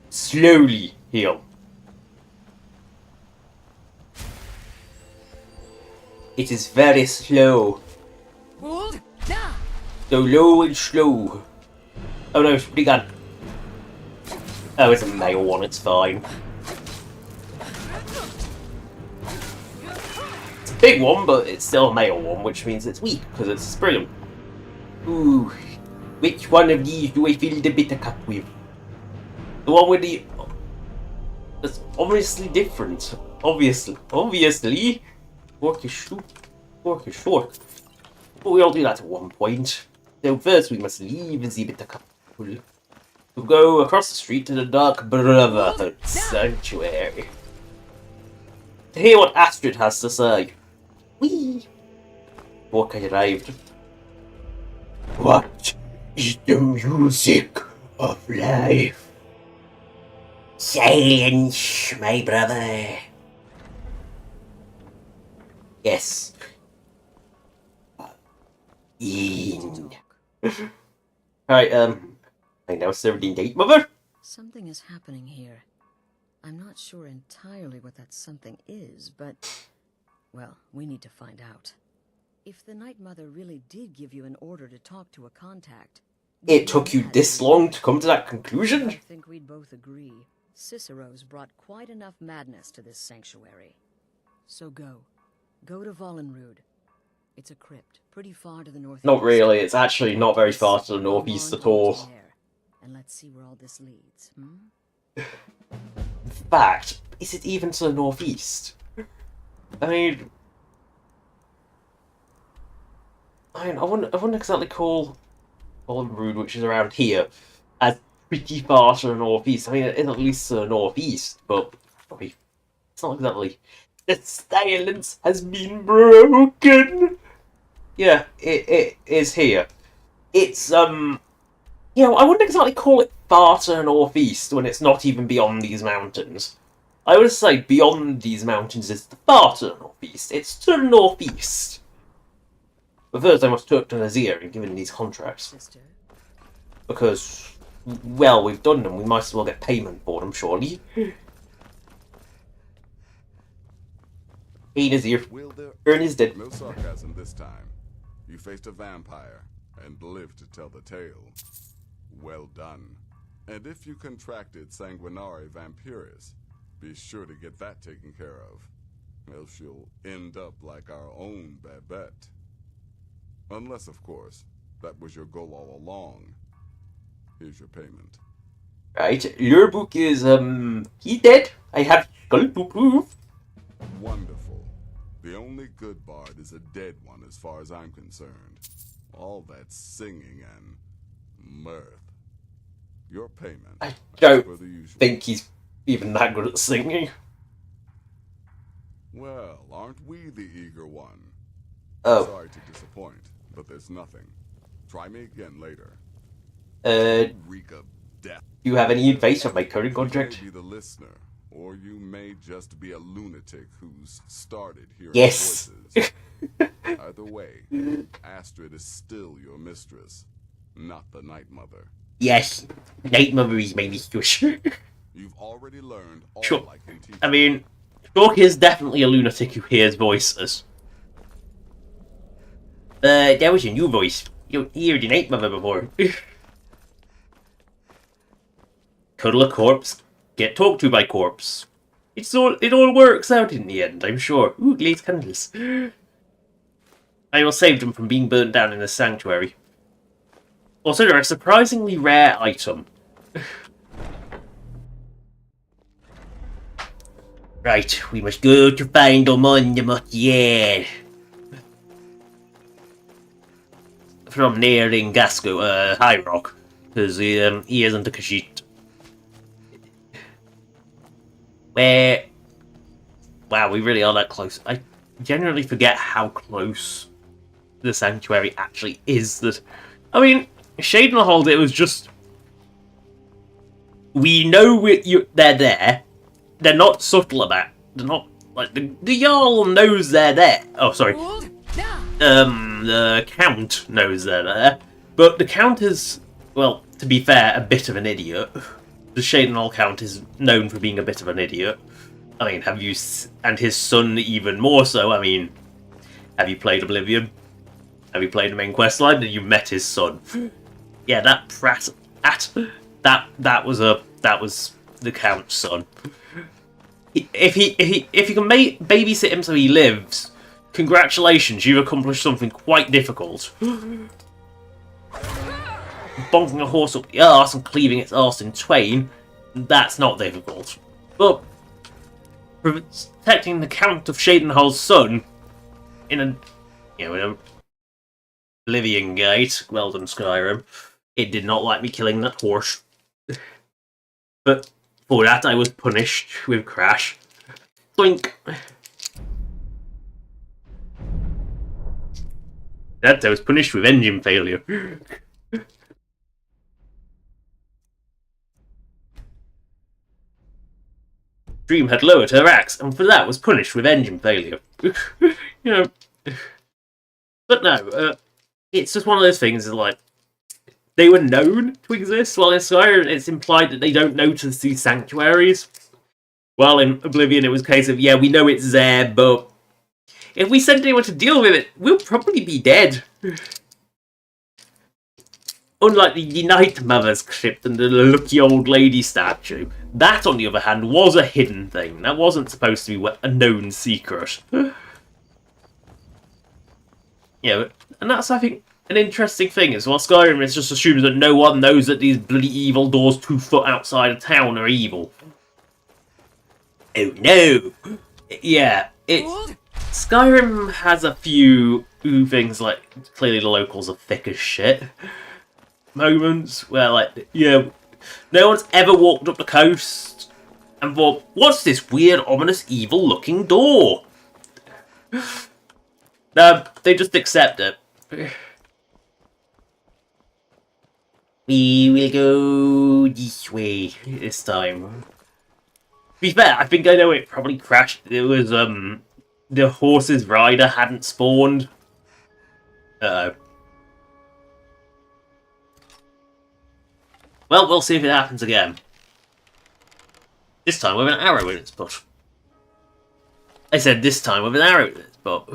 Slowly heal. It is very slow. So low and slow. Oh no, it's pretty good. Oh, it's a male one, it's fine. It's a big one, but it's still a male one, which means it's weak, because it's brilliant. Ooh, which one of these do I fill the bitter cup with? The one with the... It's obviously different. Obviously. Fork is short. But we all do that at one point. So first we must leave the bitter cup. We'll go across the street to the Dark Brotherhood Sanctuary. To hear what Astrid has to say. Whee! Fork arrived. What is the music of life? Silence, my brother. Yes. In. Alright, I now served in date, mother. Something is happening here. I'm not sure entirely what that something is, but... well, we need to find out. If the Night Mother really did give you an order to talk to a contact... It took you this long to come to that conclusion? I think we'd both agree. Cicero's brought quite enough madness to this sanctuary. So go. Go to Vollenrud. It's a crypt, pretty far to the northeast. Not really, it's actually not very far to the northeast at all. And let's see where all this leads, In fact, is it even to the northeast? I wouldn't exactly call Vollenrud, which is around here, as pretty far to the northeast. I mean, it is at least to the northeast, but it's not exactly. The silence has been broken. Yeah, it is here. It's I wouldn't exactly call it far to the northeast when it's not even beyond these mountains. I would say beyond these mountains is the far to the northeast. It's to the northeast. But first I must talk to Nazir and give him these contracts. Sister. Because, well, we've done them, we might as well get payment for them, surely. Hey Nazir, Ern is dead. No sarcasm this time. You faced a vampire and lived to tell the tale. Well done. And if you contracted Sanguinari Vampiris, be sure to get that taken care of. Else you'll end up like our own Babette. Unless, of course, that was your goal all along. Here's your payment. Right, your book is, he's dead. I have skull to prove. Wonderful. The only good bard is a dead one as far as I'm concerned. All that singing and mirth. Your payment. I don't for the usual. think he's even that good at singing. Well, aren't we the eager one? Oh. Sorry to disappoint, but there's nothing. Try me again later. Do Reek of death. you have any advice on my current You contract? may be the listener, or you may just be a lunatic who's started hearing Yes. voices. Either way, Astrid is still your mistress, not the Night Mother. Yes. Night Mother is my mistress. You've already learned all Sure. I can teach. I mean, Stalk is definitely a lunatic who hears voices. That was a new voice. You don't hear the Night Mother before. Cuddle a corpse, get talked to by corpse. It all works out in the end, I'm sure. Ooh, glazed candles. I will save them from being burnt down in the sanctuary. Also, they're a surprisingly rare item. Right, we must go to find Omonyamotier. From nearing Gasco, High Rock. Because he isn't a Khajiit. Where... Wow, we really are that close. I generally forget how close the sanctuary actually is. That, I mean, Shadenhold, it was just... We know they're there. They're not subtle about it. They're not... Like, the Jarl knows they're there. Oh, sorry. The Count knows they're there. But the Count is, well, to be fair, a bit of an idiot. The Shadenhold Count is known for being a bit of an idiot. I mean, and his son even more so. I mean, have you played Oblivion? Have you played the main quest line? And you met his son? Yeah, that prat. That was the Count's son. If you can babysit him so he lives, congratulations, you've accomplished something quite difficult. Bonking a horse up the arse and cleaving its arse in twain, that's not difficult. But protecting the Count of Shadenhold's son in a Oblivion Gate, well done Skyrim, it did not like me killing that horse. But for that I was punished with Crash. Doink! That I was punished with engine failure. Dream had lowered her axe, and for that was punished with engine failure. You know. But no, it's just one of those things, like, they were known to exist, while in Skyrim it's implied that they don't notice these sanctuaries. While in Oblivion it was a case of, yeah, we know it's there, but if we sent anyone to deal with it, we'll probably be dead. Unlike the Night Mother's crypt and the lucky old lady statue. That, on the other hand, was a hidden thing. That wasn't supposed to be a known secret. Yeah, and that's, I think, an interesting thing as well. Skyrim is just assumes that no one knows that these bloody evil doors 2 foot outside of town are evil. Oh no! Yeah, Skyrim has a few things like, clearly the locals are thick as shit. Moments where, like, yeah, no one's ever walked up the coast and thought, what's this weird, ominous, evil-looking door? No, they just accept it. We will go this way this time. To be fair, I think I know it probably crashed. It was, the horse's rider hadn't spawned. Uh-oh. Well, we'll see if it happens again. This time with an arrow in its butt. I said this time with an arrow in its butt.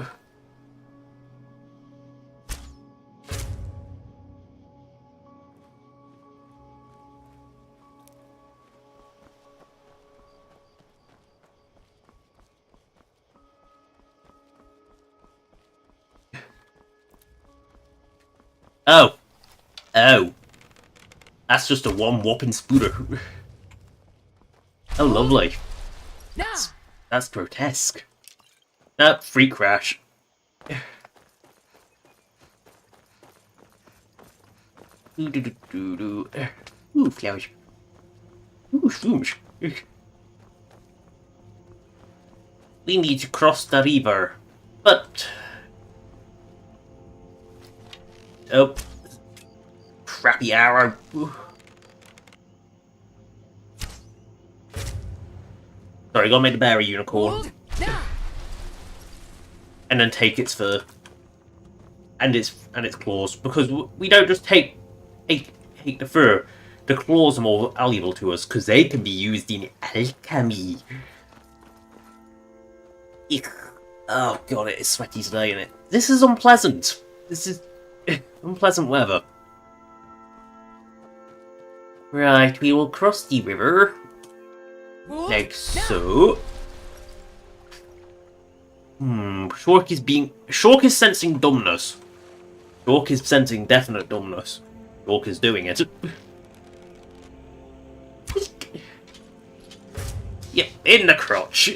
Oh. Oh. That's just a one whopping spooter. Oh, lovely. That's grotesque. Free crash. Ooh, flowers. Ooh, shrooms. We need to cross the river. But... Oh. Crappy arrow. Sorry, gotta make the bear a unicorn. And then take its fur. And its claws. Because we don't just take the fur. The claws are more valuable to us, because they can be used in alchemy. Eek. Oh god, it is sweaty today, isn't it? This is unpleasant. This is unpleasant weather. Right, we will cross the river. Like so. Shork is sensing dumbness. Shork is sensing definite dumbness. Shork is doing it. Yep, in the crotch.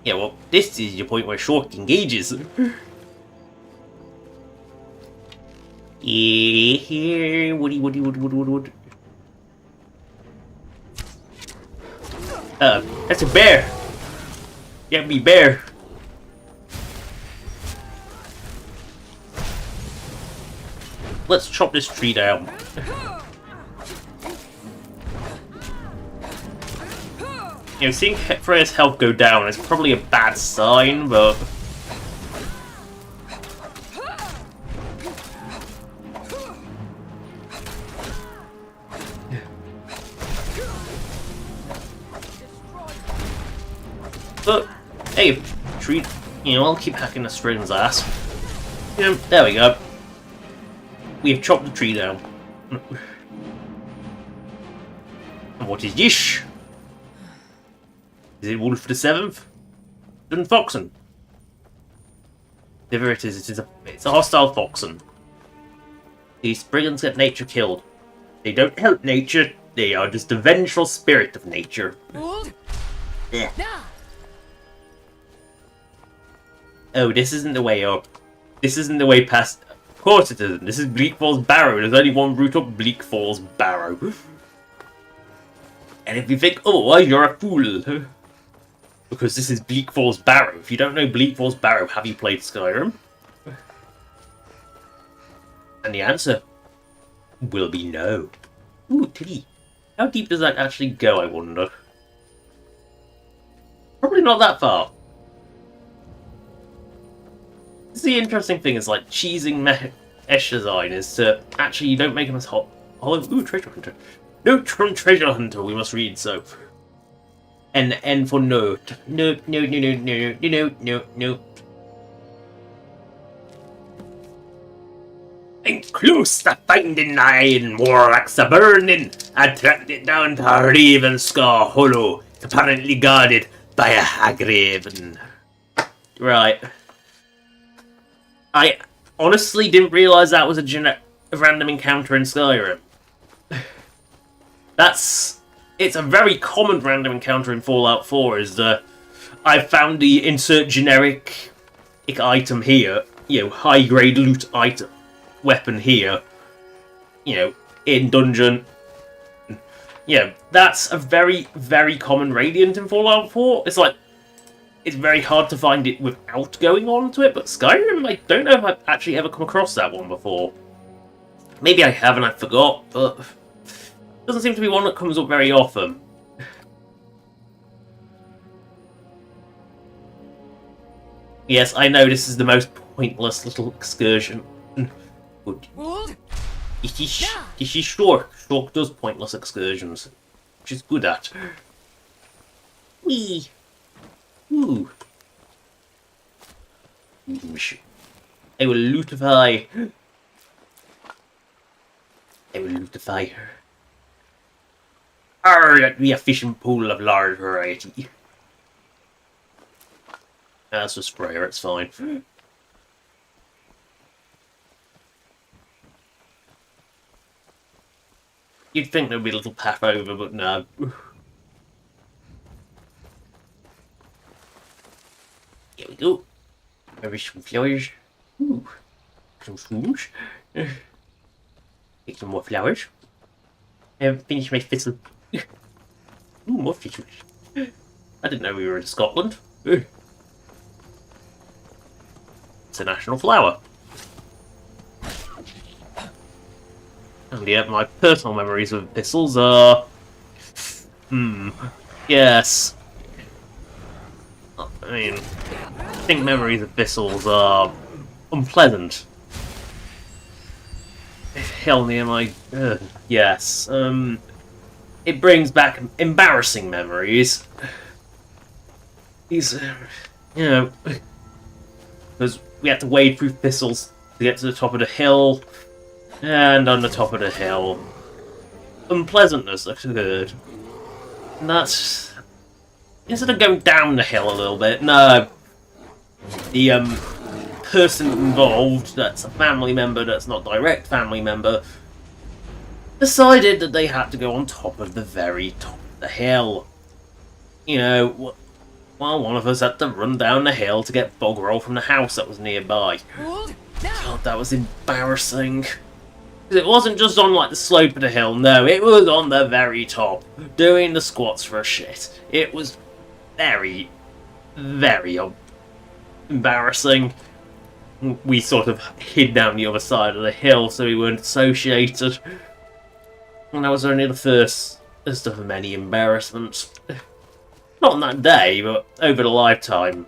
Yeah, well, this is the point where Shork engages. Here, woody. That's a bear. Get me, bear. Let's chop this tree down. You know, seeing Freya's health go down is probably a bad sign, but... But, hey, tree... You know, I'll keep hacking the string's ass. You know, there we go. We've chopped the tree down. And what is this? Is it Wolf the 7th? And Foxen? Whatever it is, it's a hostile Foxen. These brigands get nature killed. They don't help nature, they are just the vengeful spirit of nature. Yeah. Oh, this isn't the way up. This isn't the way past... Of course it isn't. This is Bleak Falls Barrow. There's only one route up Bleak Falls Barrow. And if you think, oh, you're a fool. Because this is Bleak Falls Barrow. If you don't know Bleak Falls Barrow, have you played Skyrim? And the answer will be no. Ooh, titty. How deep does that actually go, I wonder? Probably not that far. The interesting thing is, like, cheesing Mesh design is to actually you don't make them as hot. Ooh, treasure hunter. Note from treasure hunter, we must read so. And N for note. Note. And close the finding line, warlocks are burning. I tracked it down to Ravenscar Hollow, apparently guarded by a hag raven. Right. I honestly didn't realise that was a random encounter in Skyrim. It's a very common random encounter in Fallout 4, is that I found the insert generic item here, you know, high grade loot item, weapon here, you know, in dungeon. Yeah, that's a very, very common Radiant in Fallout 4. It's like, it's very hard to find it without going on to it, but Skyrim, I don't know if I've actually ever come across that one before. Maybe I have and I forgot, but it doesn't seem to be one that comes up very often. Yes, I know this is the most pointless little excursion. Good. This is Shork. Shork does pointless excursions, which is good at. Whee! Ooh. I will lootify. Her. Arr, that be a fishing pool of large variety. That's a sprayer, it's fine. You'd think there'd be a little path over, but no. Here we go. Maybe some flowers. Ooh. Some shrooms. Get some more flowers. I haven't finished my fizzle. Ooh, more features. I didn't know we were in Scotland. Ooh. It's a national flower. And yeah, my personal memories of epistles are... Yes. I mean, I think memories of epistles are unpleasant. Hell near my... yes. It brings back embarrassing memories. These, you know... Because we had to wade through thistles to get to the top of the hill. And on the top of the hill, unpleasantness occurred. And that's... Instead of going down the hill a little bit, no. The person involved, that's a family member, that's not direct family member, decided that they had to go on top of the very top of the hill. You know, while one of us had to run down the hill to get bog roll from the house that was nearby. God, that was embarrassing. It wasn't just on like the slope of the hill, no, it was on the very top, doing the squats for a shit. It was very, very embarrassing. We sort of hid down the other side of the hill so we weren't associated. And that was only the first of many embarrassments. Not on that day, but over the lifetime.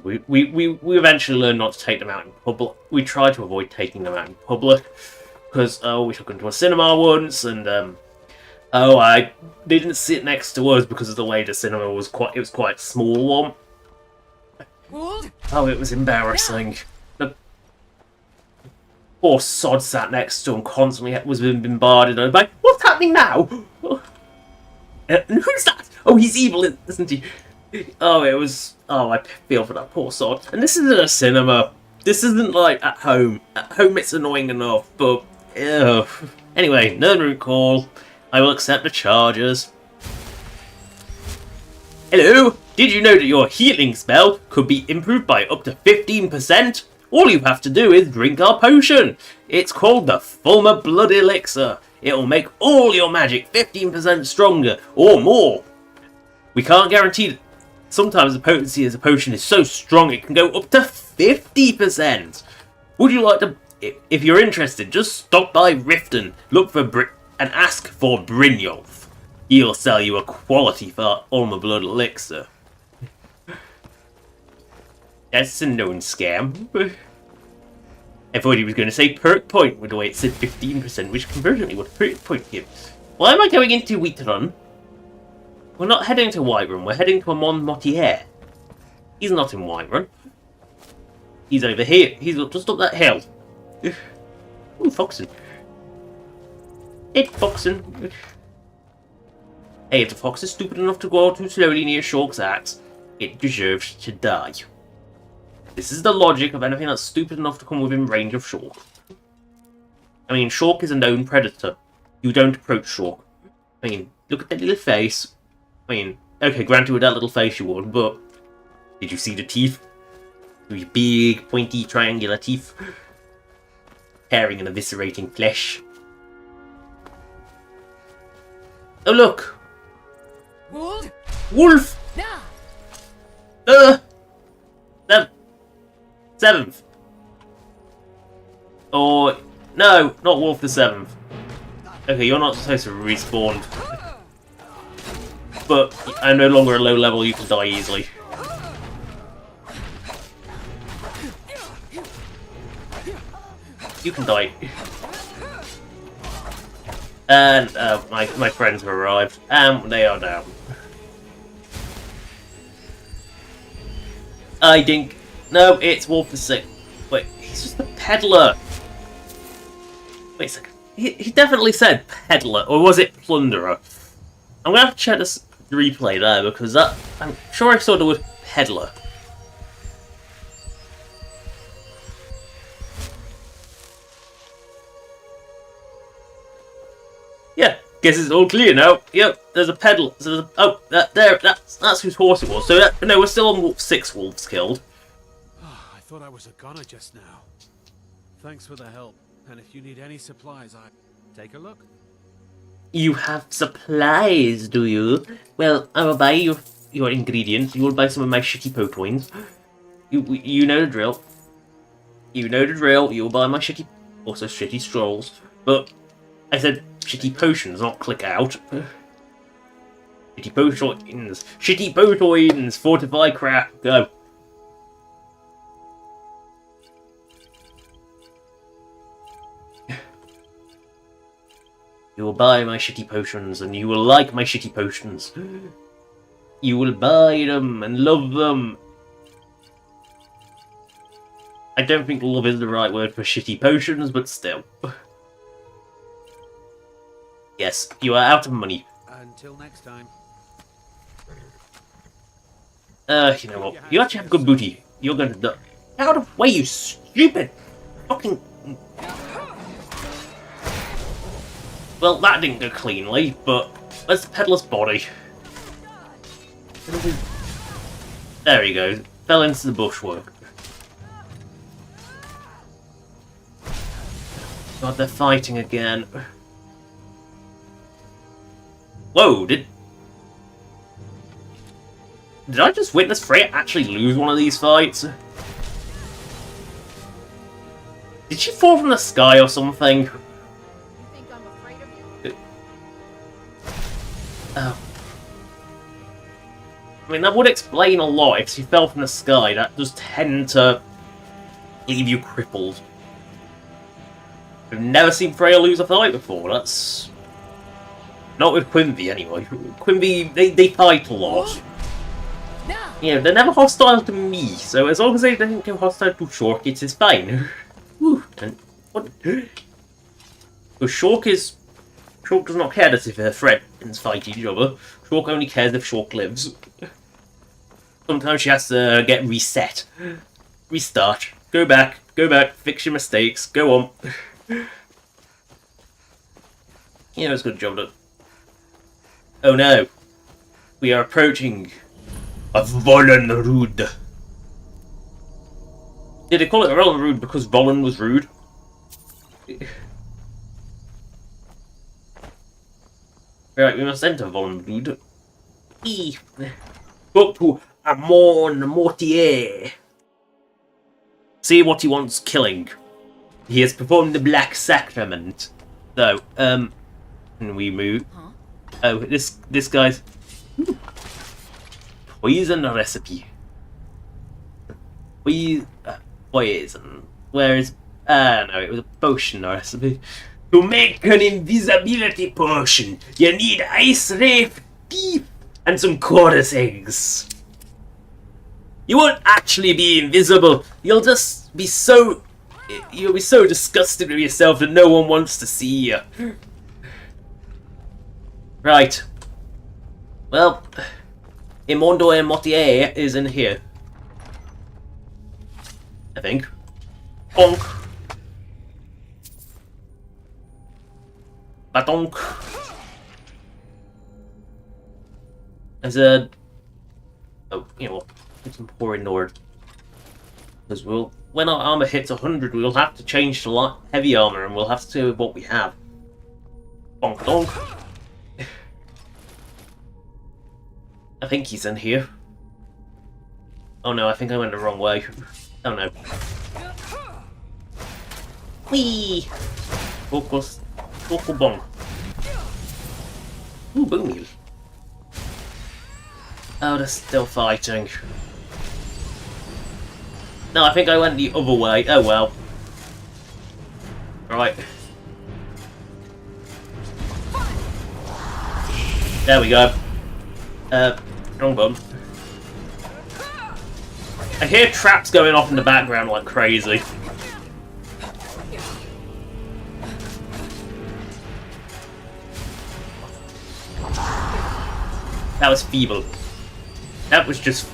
We eventually learned not to take them out in public. We tried to avoid taking them out in public because we took them to a cinema once, and they didn't sit next to us because of the way the cinema was quite a small one. Oh, it was embarrassing. The poor sod sat next to him constantly was being bombarded. I was like, "What's happening now? And who's that? Oh, he's evil, isn't he?" Oh, it was... Oh, I feel for that poor sod. And this isn't a cinema. This isn't like at home. At home it's annoying enough, but... Ew. Anyway, no root call. I will accept the charges. Hello? Did you know that your healing spell could be improved by up to 15%? All you have to do is drink our potion. It's called the Fulmer Blood Elixir. It'll make all your magic 15% stronger, or more. We can't guarantee that. Sometimes the potency of a potion is so strong it can go up to 50%. Would you like to... If you're interested, just stop by Riften, look for and ask for Brynjolf. He'll sell you a quality Fulmer Blood Elixir. That's a known scam. I thought he was going to say perk point with the way it said 15%, which converted what perk point gives. Why am I going into Wheatrun? We're not heading to Whiterun, we're heading to Amon Motier. He's not in Whiterun. He's over here. He's just up that hill. Ooh, Foxen. Hey, Foxen. Hey, if the fox is stupid enough to go too slowly near Shulk's axe, it deserves to die. This is the logic of anything that's stupid enough to come within range of Shulk. I mean, Shulk is a known predator. You don't approach Shulk. I mean, look at that little face. I mean, okay, granted with that little face you would, but... Did you see the teeth? Those big, pointy, triangular teeth. Tearing and eviscerating flesh. Oh, look! Wolf! Seventh. Or... No, not Wolf the 7th. Okay, you're not supposed to respawn. But I'm no longer a low level, you can die easily. You can die. And my friends have arrived, and they are down. I think... No, it's Wolf the 6th. Wait, he's just a peddler. Wait a second. He definitely said peddler, or was it plunderer? I'm gonna have to check this replay there, because that... I'm sure I saw the word peddler. Yeah, guess it's all clear now. Yep, there's a peddler. That's whose horse it was. So, no, we're still on 6 wolves killed. I thought I was a gunner just now. Thanks for the help. And if you need any supplies, take a look. You have supplies, do you? Well, I will buy your ingredients. You will buy some of my shitty potoins. You know the drill. You know the drill. You will buy my shitty, also shitty strolls. But I said shitty potions, not click out. Shitty potions. Shitty potoins. Fortify crap. Go. You will buy my shitty potions, and you will like my shitty potions. You will buy them and love them. I don't think love is the right word for shitty potions, but still. Yes, you are out of money. Until next time. You know what? You actually have good booty. You're going to die. Get out of the way, you stupid fucking... Well, that didn't go cleanly, but where's the peddler's body? There he goes. Fell into the bushwork. God, they're fighting again. Whoa, did I just witness Freya actually lose one of these fights? Did she fall from the sky or something? Oh. I mean, that would explain a lot. If she fell from the sky, that does tend to leave you crippled. I've never seen Freya lose a fight before. That's... Not with Quimby, anyway. Quimby, they fight a lot. You know, they're never hostile to me, so as long as they don't get hostile to Shork, it is fine. Whew. And what? Because Shork does not care that if her friends fight each other. Shork only cares if Shork lives. Sometimes she has to get reset. Restart. Go back, fix your mistakes, go on. You know, it's a good job done. Oh no. We are approaching a Vollenrude. Did they call it a Vollenrude because Vollen was rude? Right, we must enter Vollenrude. Go to Amon Mortier. See what he wants killing. He has performed the Black Sacrament. So, can we move? Huh? Oh, this guy's poison recipe. Poison. Where is? No, it was a potion recipe. To make an invisibility potion, you need ice wraith teeth and some chorus eggs. You won't actually be invisible. You'll be so disgusted with yourself that no one wants to see you. Right. Well, Imondo and Mortier is in here. I think. Bonk. Badonk. There's a... Oh, you know what? Put some pouring Nord. Because when our armor hits 100, we'll have to change to heavy armor, and we'll have to do with what we have. Bonk donk. I think he's in here. Oh no, I think I went the wrong way. Oh no. Whee! Focus. Focus bong. Ooh, boom. Oh, they're still fighting. No, I think I went the other way. Oh well. Right. There we go. Wrong button. I hear traps going off in the background like crazy. That was feeble. That was just...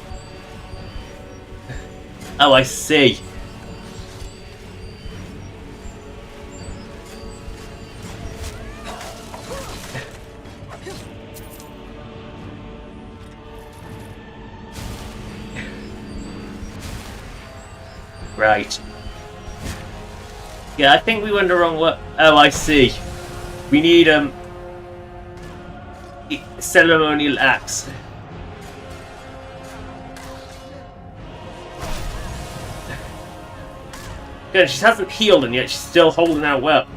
Oh, I see. Right. Yeah, I think we went the wrong way. Oh, I see. We need, ceremonial axe. Yeah, she hasn't healed and yet she's still holding out well.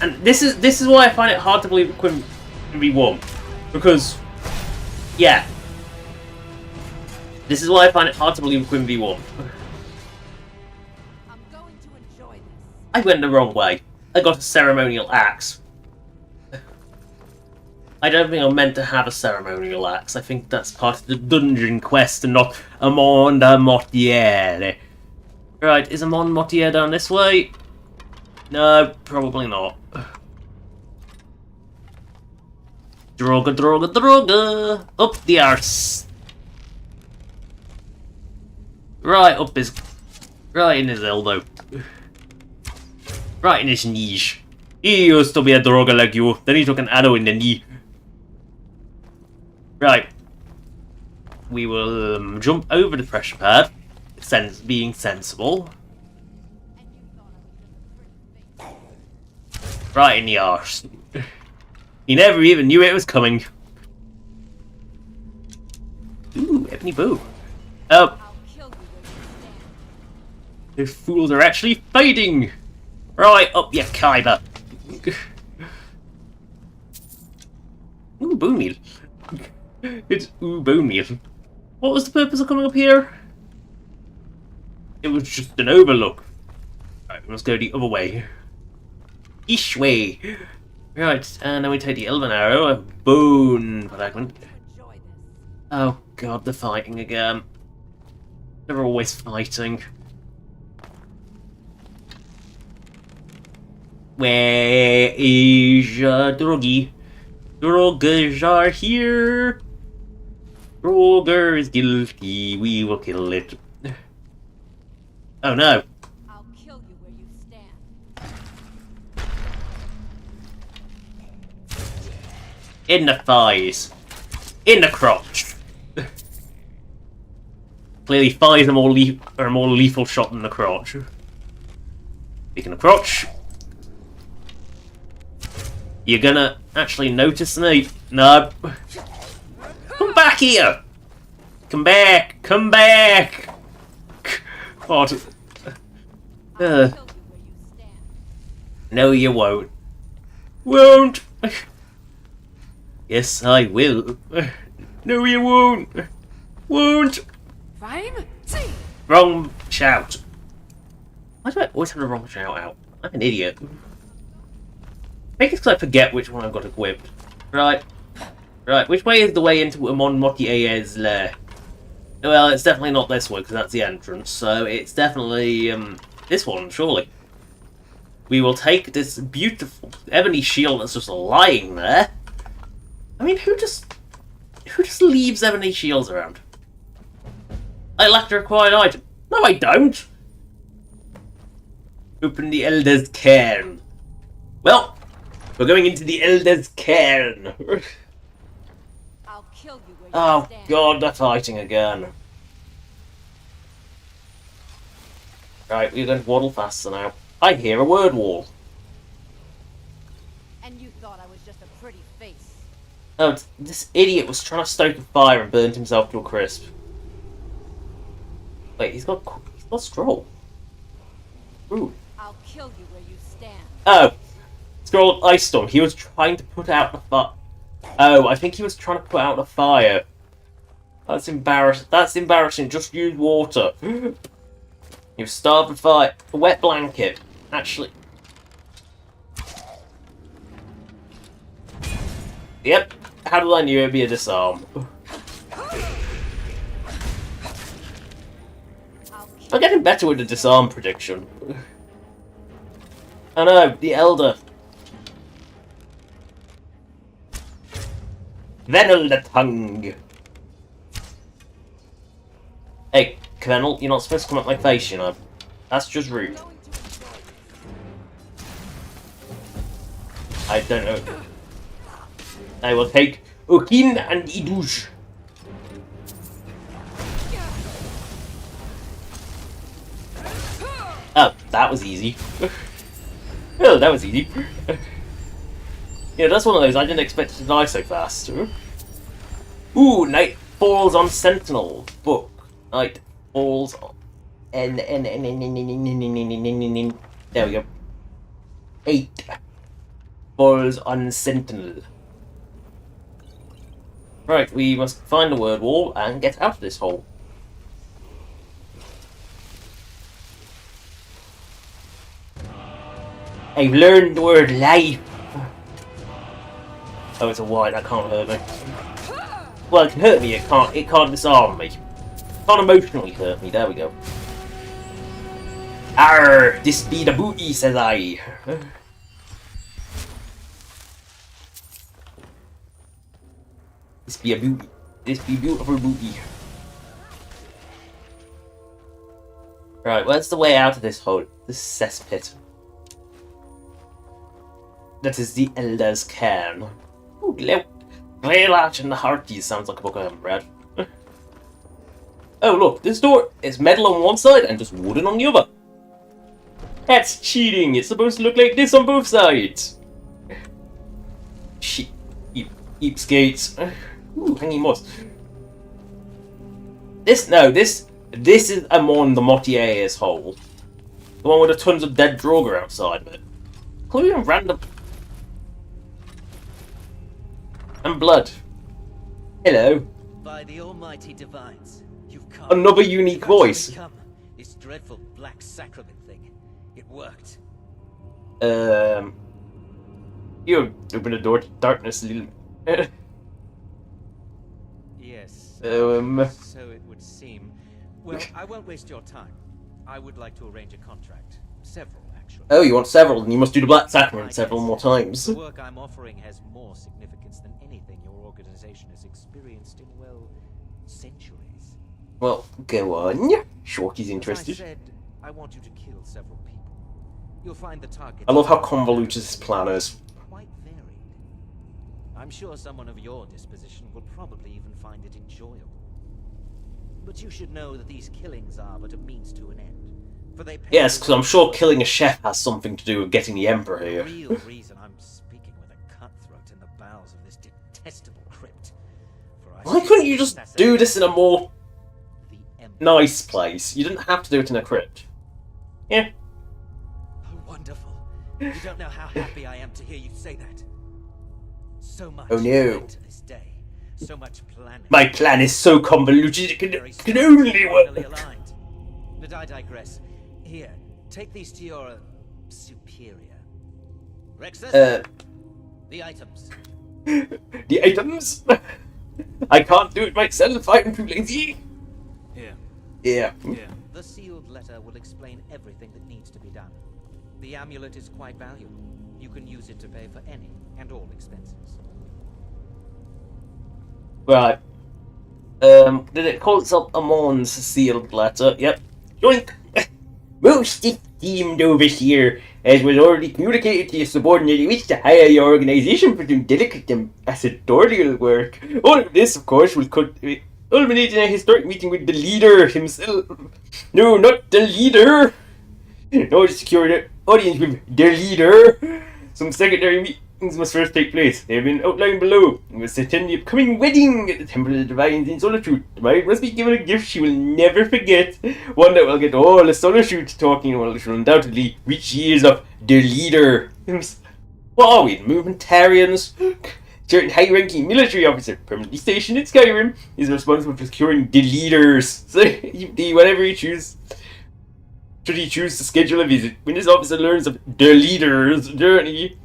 And this is why I find it hard to believe that Quinn can be won. Because, yeah. This is why I find it hard to believe Quinn be won. I'm going to enjoy this. I went the wrong way. I got a ceremonial axe. I don't think I'm meant to have a ceremonial axe. I think that's part of the dungeon quest and not a monde mortier. Right, is a monde mortier down this way? No, probably not. Droga, droga, droga! Up the arse! Right up his... right in his elbow. Right in his knees. He used to be a droga like you, then he took an arrow in the knee. Right. We will jump over the pressure pad, being sensible. Right in the arse. He never even knew it was coming. Ooh, ebony bow. Oh. Those fools are actually fighting! Right up your Kyber. Ooh, bone meal. It's bone meal. What was the purpose of coming up here? It was just an overlook. Right, we must go the other way. Each way. Right, and then we take the elven arrow, a bone fragment. Oh god, they're fighting again. They're always fighting. Where is Drogi? Drogas are here. Droger is guilty. We will kill it. Oh no. I'll kill you where you stand. In the thighs. In the crotch. Clearly thighs are more lethal shot than the crotch. Speaking of crotch. You're gonna actually notice me? No. Come back here! Come back! Come back! What? No, you won't. Won't! Yes, I will. No, you won't. Won't! Fine. Wrong shout. Why do I always have the wrong shout out? I'm an idiot. I think it's because I forget which one I've got equipped. Right. Right, which way is the way into Amon Motier's lair? Well, it's definitely not this way, because that's the entrance, so it's definitely, this one, surely. We will take this beautiful ebony shield that's just lying there. I mean, who just leaves ebony shields around? I lack the required item. No, I don't! Open the Elder's Cairn. Well, we're going into the Elder's Cairn. I'll kill you where you Oh stand. god, they're fighting again. Right, we're going to waddle faster now. I hear a word wall. And you thought I was just a pretty face. Oh, this idiot was trying to stoke a fire and burned himself to a crisp. Wait, he's got scroll. Ooh. I'll kill you where you stand. Oh, scroll ice storm. He was trying to put out the fire. Oh, I think he was trying to put out a fire. That's embarrassing. That's embarrassing. Just use water. You've starved the fire. A wet blanket. Actually. Yep. How did I knew it'd be a disarm? I'm getting better with the disarm prediction. Oh no, the Elder. Venel the tongue. Hey, Colonel, you're not supposed to come at my face, you know. That's just rude. I don't know. I will take Ukin and Idush. Oh, that was easy. Oh, that was easy. Yeah, that's one of those. I didn't expect it to die so fast. Ooh, Night Falls on Sentinel book. Night Falls on... There we go. 8 Falls on Sentinel. Right, we must find the word wall and get out of this hole. I've learned the word life. Oh, it's a Y, that can't hurt me. Well, it can hurt me, it can't disarm me. It can't emotionally hurt me, there we go. Arr, this be the booty, says I. This be a booty. This be beautiful booty. Right, where's the way out of this hole? This cesspit. That is the Elder's Cairn. Ooh, Grey Larch and the Hearties sounds like a book I haven't read. Oh look, this door is metal on one side and just wooden on the other. That's cheating! It's supposed to look like this on both sides! Shit. Cheapskates. Ooh, hanging moss. This is Amon the Mottier's hole. The one with the tons of dead Droger outside of it. Including random... and blood. Hello. By the almighty divines, you've come. Another unique voice. Come. This dreadful black sacrament thing. It worked. You opened a door to darkness, little... Yes. So it would seem. Well, I won't waste your time. I would like to arrange a contract. Several, actually. Oh, you want several, then you must do the Black Sacrament several more times. The work I'm offering has more significance than anything your organization has experienced in, well, centuries. Well, go on. Shorty's interested. As I said, I want you to kill several people. You'll find the target. I love how convoluted this plan is. Quite varied. I'm sure someone of your disposition will probably even find it enjoyable. But you should know that these killings are but a means to an end. For they Yes, because I'm sure killing a chef has something to do with getting the Emperor The here. real reason I'm speaking with a cutthroat in the bowels of this detestable crypt. For I Why see couldn't you just do this in a more the Emperor. nice place? You didn't have to do it in a crypt. Yeah. Oh, wonderful. You don't know how happy I am to hear you say that. So much Oh, no. went to this day. So much planning. My plan is so convoluted it Very can only finally work. aligned. But I digress. Here, take these to your superior. Rexus, the items. The items? I can't do it myself, I'm too lazy. Here. Yeah. Here. The sealed letter will explain everything that needs to be done. The amulet is quite valuable. You can use it to pay for any and all expenses. Right. Did it call itself Amon's sealed letter? Yep. Yoink! Most esteemed overseer, as was already communicated to your subordinate, you wish to hire your organization for some delicate ambassadorial work. All of this, of course, will culminate in a historic meeting with the leader himself. No, not the leader! In order to secure an audience with the leader, some secondary meetings must first take place. They have been outlined below. We must attend the upcoming wedding at the Temple of the Divines in Solitude. The bride must be given a gift she will never forget. One that will get all the Solitude talking and will undoubtedly reach the ears of the leader. What are we, movementarians? Certain high-ranking military officer, permanently stationed in Skyrim, is responsible for securing the leaders. So, whatever you choose. Should he choose to schedule a visit, when this officer learns of the leader's journey,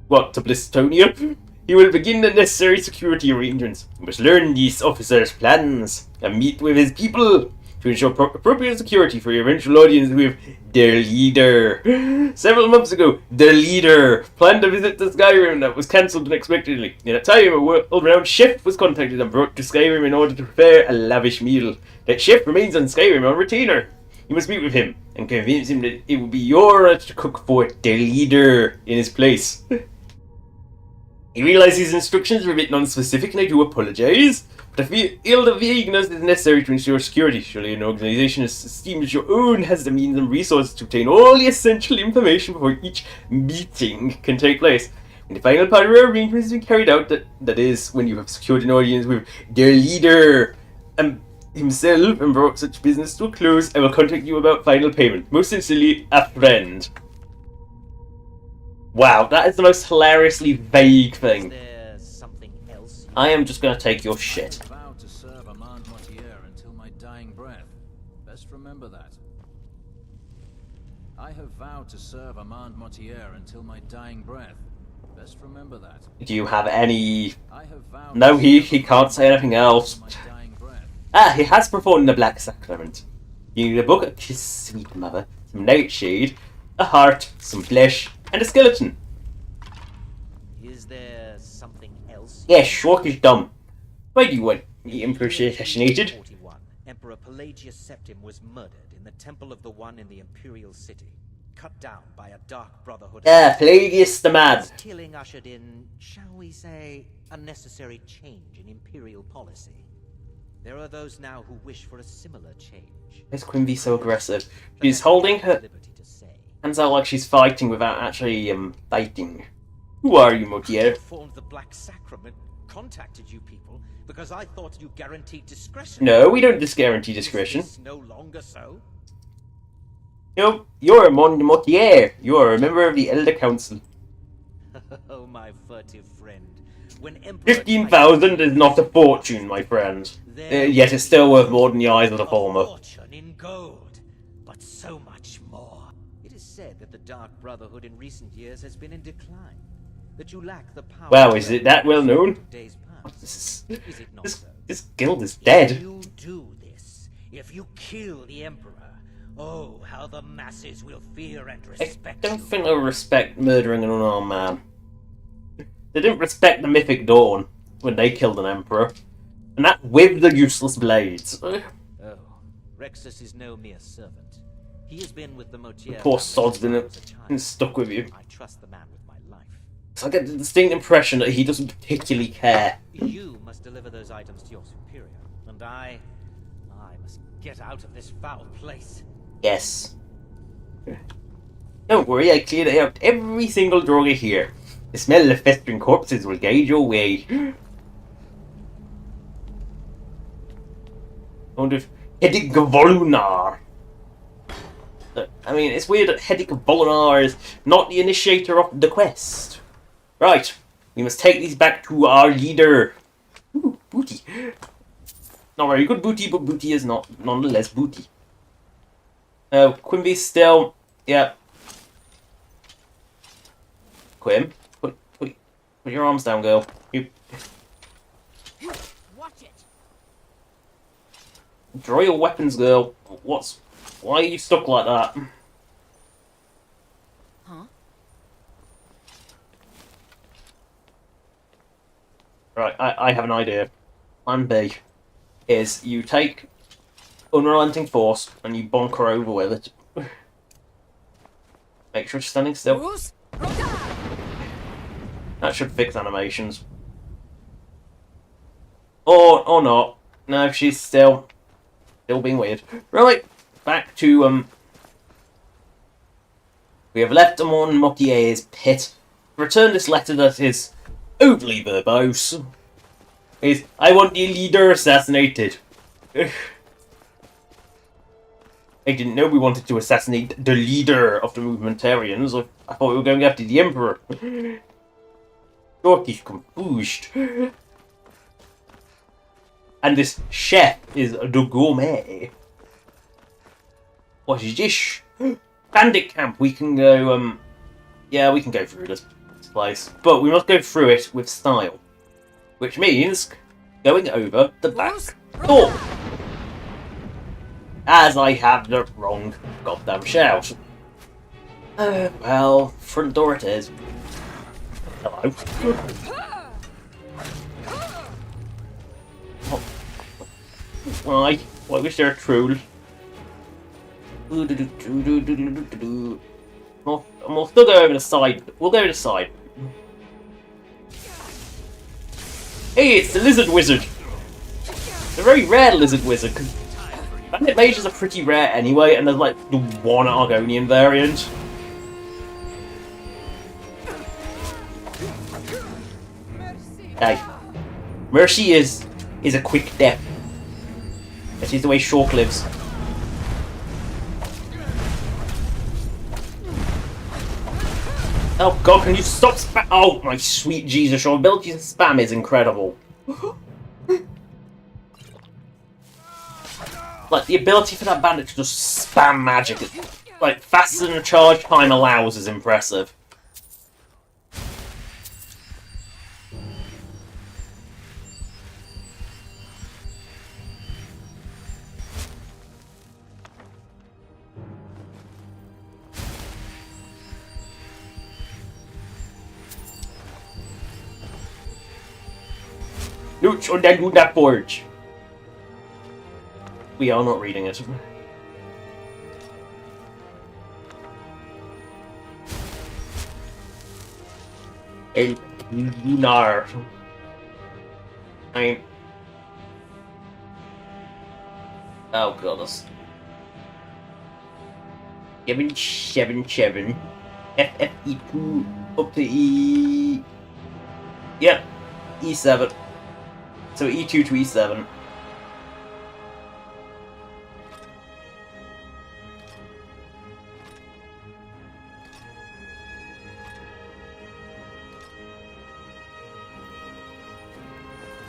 to Blistonia, he will begin the necessary security arrangements. He must learn these officers' plans and meet with his people to ensure appropriate security for your eventual audience with the leader. Several months ago, the leader planned a visit to Skyrim that was cancelled unexpectedly. In that time, a world-renowned chef was contacted and brought to Skyrim in order to prepare a lavish meal. That chef remains on Skyrim on retainer. You must meet with him and convince him that it will be your honor to cook for the leader in his place. I realize these instructions were a bit non-specific and I do apologize, but I feel the vagueness is necessary to ensure security. Surely an organization as esteemed as your own has the means and resources to obtain all the essential information before each meeting can take place. In the final part of our arrangement has been carried out, that is, when you have secured an audience with their leader himself and brought such business to a close, I will contact you about final payment. Most sincerely, a friend. Wow, that is the most hilariously vague Is thing. there something else? I am just gonna take your shit. I vowed to serve Armand Mortier until my dying breath. Best remember that. I have vowed to serve Armand Mortier until my dying breath. Best remember that. Do you have any... I have vowed No, to he serve can't say anything else. until my dying breath. Ah, he has performed the Black Sacrament. You need a book, a kiss, sweet mother, some nightshade, a heart, some flesh, and a skeleton. Is there something else? Yeah, Schwark is dumb. Why do you want the Emperor assassinated? 41, Emperor Pelagius Septim was murdered in the Temple of the One in the Imperial City, cut down by a dark brotherhood. Ah, Pelagius the Mad. His killing ushered in, shall we say, a necessary change in Imperial policy. There are those now who wish for a similar change. Why is Quimby so aggressive? She's holding her Liberty to say. hands out like she's fighting without actually, fighting. Who are you, Mortier? Performed the Black Sacrament, contacted you people, because I thought you guaranteed discretion. No, we don't guarantee discretion. Is this no longer so? You're a Mortier. You are a member of the Elder Council. Oh, my furtive friend. When Emperor 15,000 is not a fortune, my friend. Yet it's still worth more than the eyes of the former. fortune in gold, but so much more. It is said that the Dark Brotherhood in recent years has been in decline. That you lack the power. Wow, is it that well known? of days past. This, Is it not so? this guild is If dead. you do this, if you kill the Emperor, oh, how the masses will fear and I respect don't you. think they'll respect murdering an unarmed man. They didn't respect the Mythic Dawn when they killed an Emperor. And that with the useless blades. Oh, Rexus is no mere servant. He has been with the Motier. Poor family sod's since I been was a child. been stuck with you. I trust the man with my life. So I get the distinct impression that he doesn't particularly care. You must deliver those items to your superior, and I must get out of this foul place. Yes. Don't worry, I cleared out every single droga here. The smell of festering corpses will guide your way. I wonder if Hedig Volunar. I mean, it's weird that Hedig Volunar is not the initiator of the quest. Right, we must take these back to our leader. Ooh, booty. Not very good booty, but booty is not nonetheless booty. Quimby's still... Yeah. Quim, put your arms down, girl. You Watch it. draw your weapons, girl. Why are you stuck like that? Huh? Right, I have an idea. Plan B is you take Unrelenting Force and you bonk her over with it. Make sure she's standing still. Bruce, Rogar! That should fix animations. Or not. No, she's still being weird. Right, back to we have left Amon Motier's pit. Return this letter that is overly verbose. Is I want the leader assassinated. I didn't know we wanted to assassinate the leader of the Movementarians. I thought we were going after the Emperor. York is confused. And this chef is the gourmet. What is this? Bandit camp. We can go, yeah, we can go through this place. But we must go through it with style. Which means going over the back door. As I have the wrong goddamn shout. Well, front door it is. Hello. Why? Why was there a troll? We'll still go over the side. We'll go over the side. Hey, it's the lizard wizard. It's a very rare lizard wizard. Cause bandit mages are pretty rare anyway, and there's like the one Argonian variant. Hey. Mercy is a quick death. That is the way Shulk lives. Oh god, can you stop spam? Oh my sweet Jesus, your ability to spam is incredible. Like, the ability for that bandit to just spam magic, like, faster than a charge time allows is impressive. Nooch on that good that forge. We are not reading it. El Lunar. Oh goodness. 777. FFE2 up to E. Yep. E7. So E2 to E7.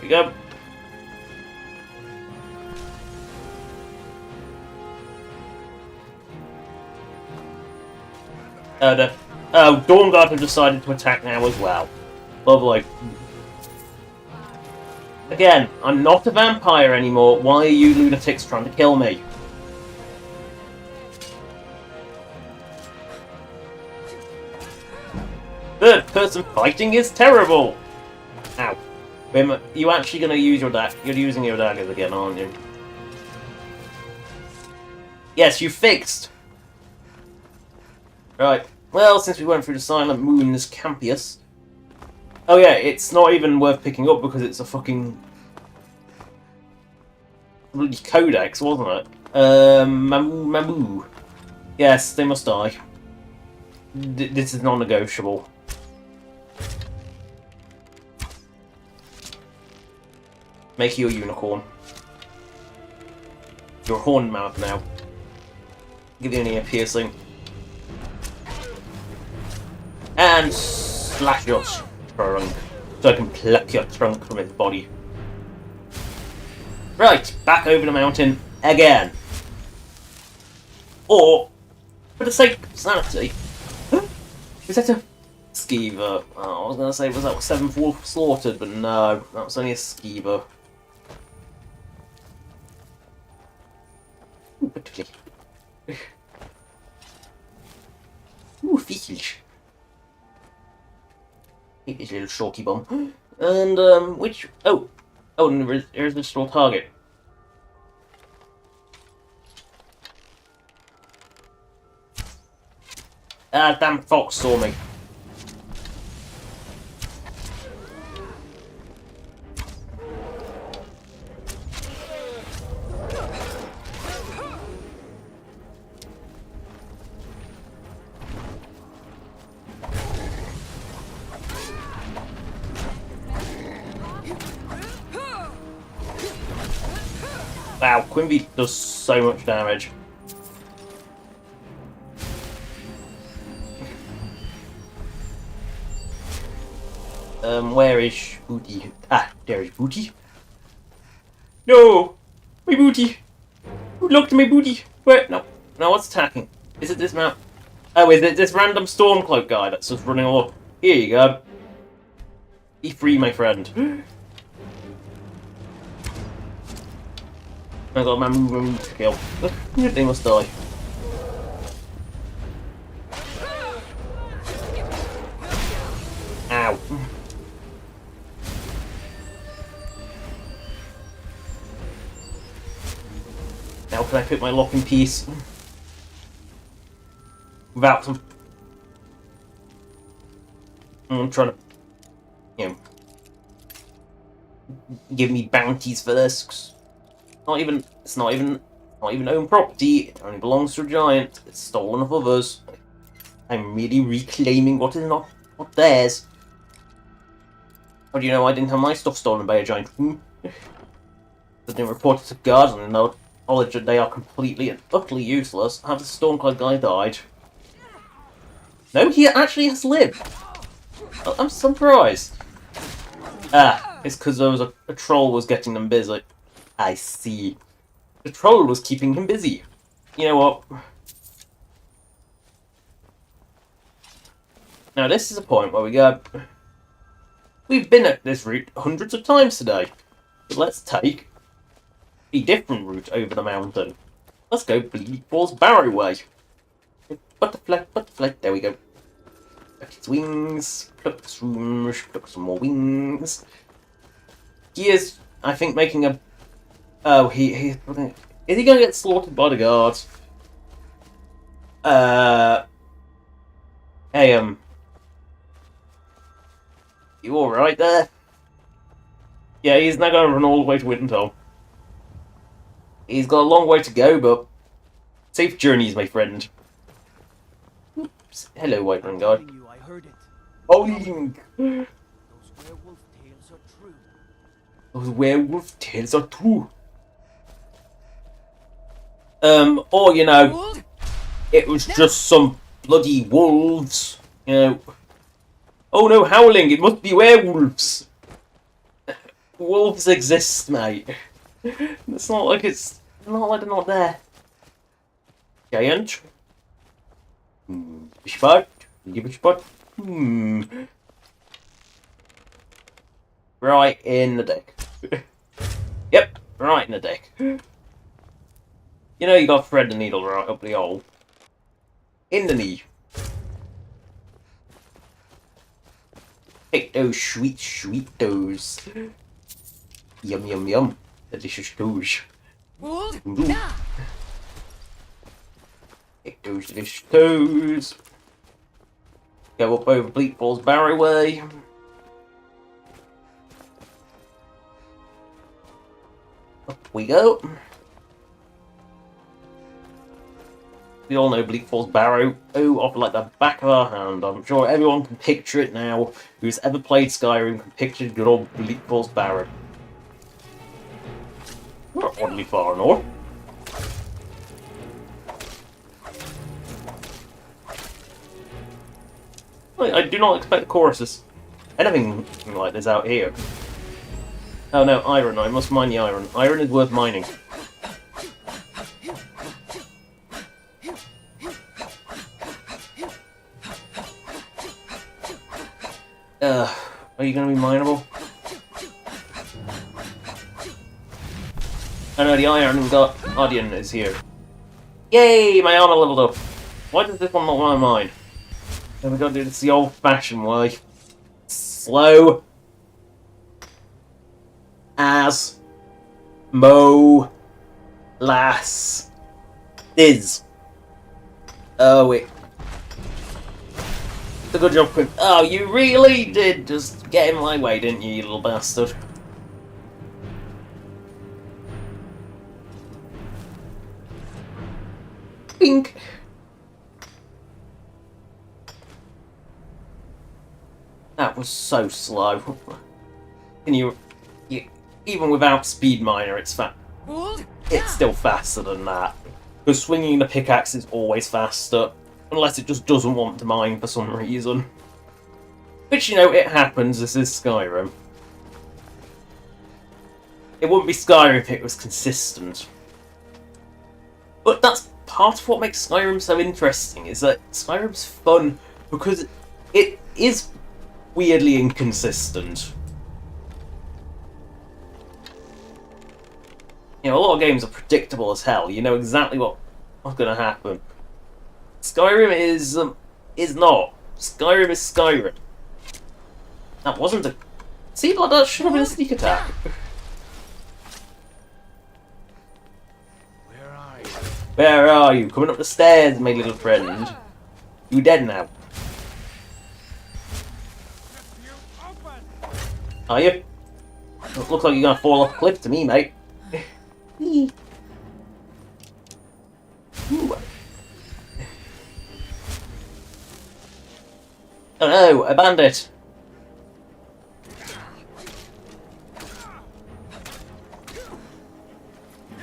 Here we go. Dawnguard have decided to attack now as well. Lovely. Again, I'm not a vampire anymore. Why are you lunatics trying to kill me? Third person fighting is terrible! Ow. You actually gonna use your dagger? You're using your daggers again, aren't you? Yes, you fixed! Right. Well, since we went through the Silent Moon's Campus... Oh yeah, it's not even worth picking up because it's a fucking... bloody codex, wasn't it? Mamu. Yes, they must die. This is non-negotiable. Make you a unicorn. You're a horned mouth now. Give you an ear piercing. And slash your trunk, so I can pluck your trunk from its body. Right, back over the mountain again. Or, for the sake of sanity, is that a skeever? Oh, I was gonna say, was that 7th Wolf slaughtered, but no, that was only a skeever. Ooh, particularly. Ooh, fish. Hate this little shorty bum. And, which... Oh, and there's the small target. Ah, damn fox saw me. Wow, Quimby does so much damage. Where is Booty? Ah, there is Booty. No! My Booty! Who looked at my Booty? Where? No. No, what's attacking? Is it this map? Oh, is it this random Stormcloak guy that's just running off? Here you go. Be free, my friend. I got my move to kill. They must die. Ow. Now can I put my lock in peace? Without some... I'm trying to... You know... give me bounties for this. It's not even own property. It only belongs to a giant. It's stolen of others. I'm merely reclaiming what is not theirs. How do you know I didn't have my stuff stolen by a giant There's been reported to guards and knowledge that they are completely and utterly useless. Have the Stormcloud guy died? No, he actually has lived. I'm surprised. Ah, it's because there was a troll was getting them busy. I see. The troll was keeping him busy. You know what? Now this is a point where we go... We've been at this route hundreds of times today. But let's take a different route over the mountain. Let's go Bleak Falls Barrow way. Butterfly, butterfly, there we go. Pluck its wings, pluck some more wings. He is, I think, making a... Oh, is he going to get slaughtered by the guards? Hey, you alright there? Yeah, he's now going to run all the way to Winterfell. He's got a long way to go, but safe journeys, my friend. Oops. Hello, White Run Guard. I heard it. Oh, Link! Those werewolf tales are true. Those werewolf tales are true. Or, you know, it was just some bloody wolves, you know. Oh no, howling, it must be werewolves. Wolves exist, mate. It's not like they're not there. Giant. Spot. Give a spot. Right in the deck. Yep, right in the deck. You know you got to thread the needle right up the hole. In the knee. Take those sweet toes. Yum yum yum. Delicious toes. Take those delicious toes. Go up over Bleak Falls Barrow way. Up we go. We all know Bleak Falls Barrow off like the back of our hand. I'm sure everyone can picture it now. Who's ever played Skyrim can picture good old Bleak Falls Barrow. Not oddly far north. I do not expect choruses. Anything like this out here. Oh no, iron. I must mine the iron. Iron is worth mining. Are you going to be mineable? I know the Iron Guardian is here. Yay! My armor leveled up. Why does this one not want to mine? Then we got to do this the old-fashioned way. Slow as molasses. Oh wait. A good job, Quinn. Oh, you really did just get in my way, didn't you, you little bastard? Bink. That was so slow. Can you even without Speed Miner, it's still faster than that. Because swinging the pickaxe is always faster. Unless it just doesn't want to mine for some reason. Which, you know, it happens. This is Skyrim. It wouldn't be Skyrim if it was consistent. But that's part of what makes Skyrim so interesting, is that Skyrim's fun because it is weirdly inconsistent. You know, a lot of games are predictable as hell. You know exactly what's going to happen. Skyrim is not. Skyrim is Skyrim. That wasn't a... See, like, that should have been a sneak attack. Where are you? Coming up the stairs, my little friend. You dead now. Are you? Looks like you're gonna fall off a cliff to me, mate. Ooh. Oh no, a bandit!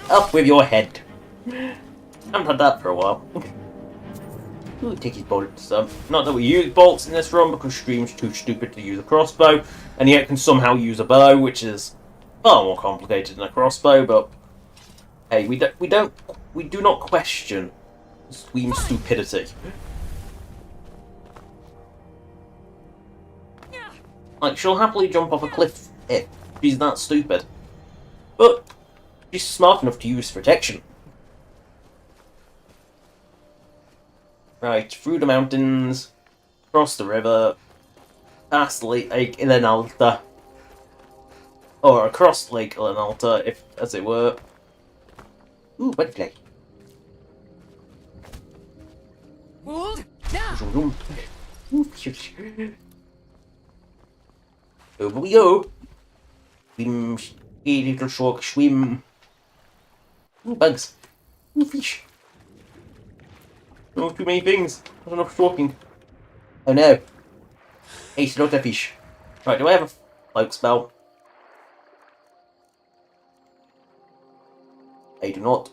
Up with your head. Haven't had that for a while. Ooh, take his bolts. Not that we use bolts in this run because Stream's too stupid to use a crossbow, and yet can somehow use a bow, which is far more complicated than a crossbow. But hey, we do not question Stream's stupidity. Like, she'll happily jump off a cliff if she's that stupid, but she's smart enough to use protection. Right, through the mountains, across the river, past Lake Ilenalta, or across Lake Ilenalta, if as it were. Ooh, butterfly. Hold Over we go. Swim, a little shark, swim. Ooh, bugs. Ooh, fish. Oh, too many things. Not enough stalking. Oh no. Hey, slaughterfish. Right, do I have a cloak spell? I do not.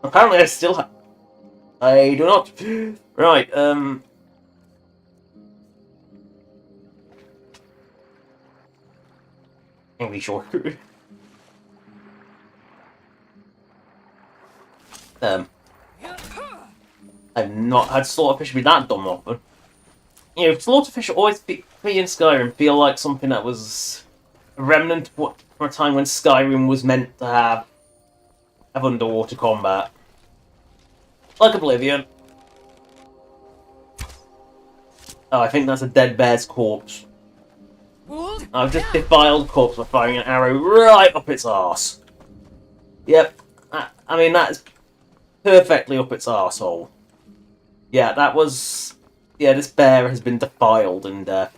Apparently I still have... I do not. Right, English or... I've not had slaughterfish be that dumb often. You know, slaughterfish always me in Skyrim feel like something that was a remnant from a time when Skyrim was meant to have underwater combat. Like Oblivion. Oh, I think that's a dead bear's corpse. I've just defiled corpse by firing an arrow right up its arse. Yep. I mean, that is perfectly up its arsehole. Yeah, that was... Yeah, this bear has been defiled in death.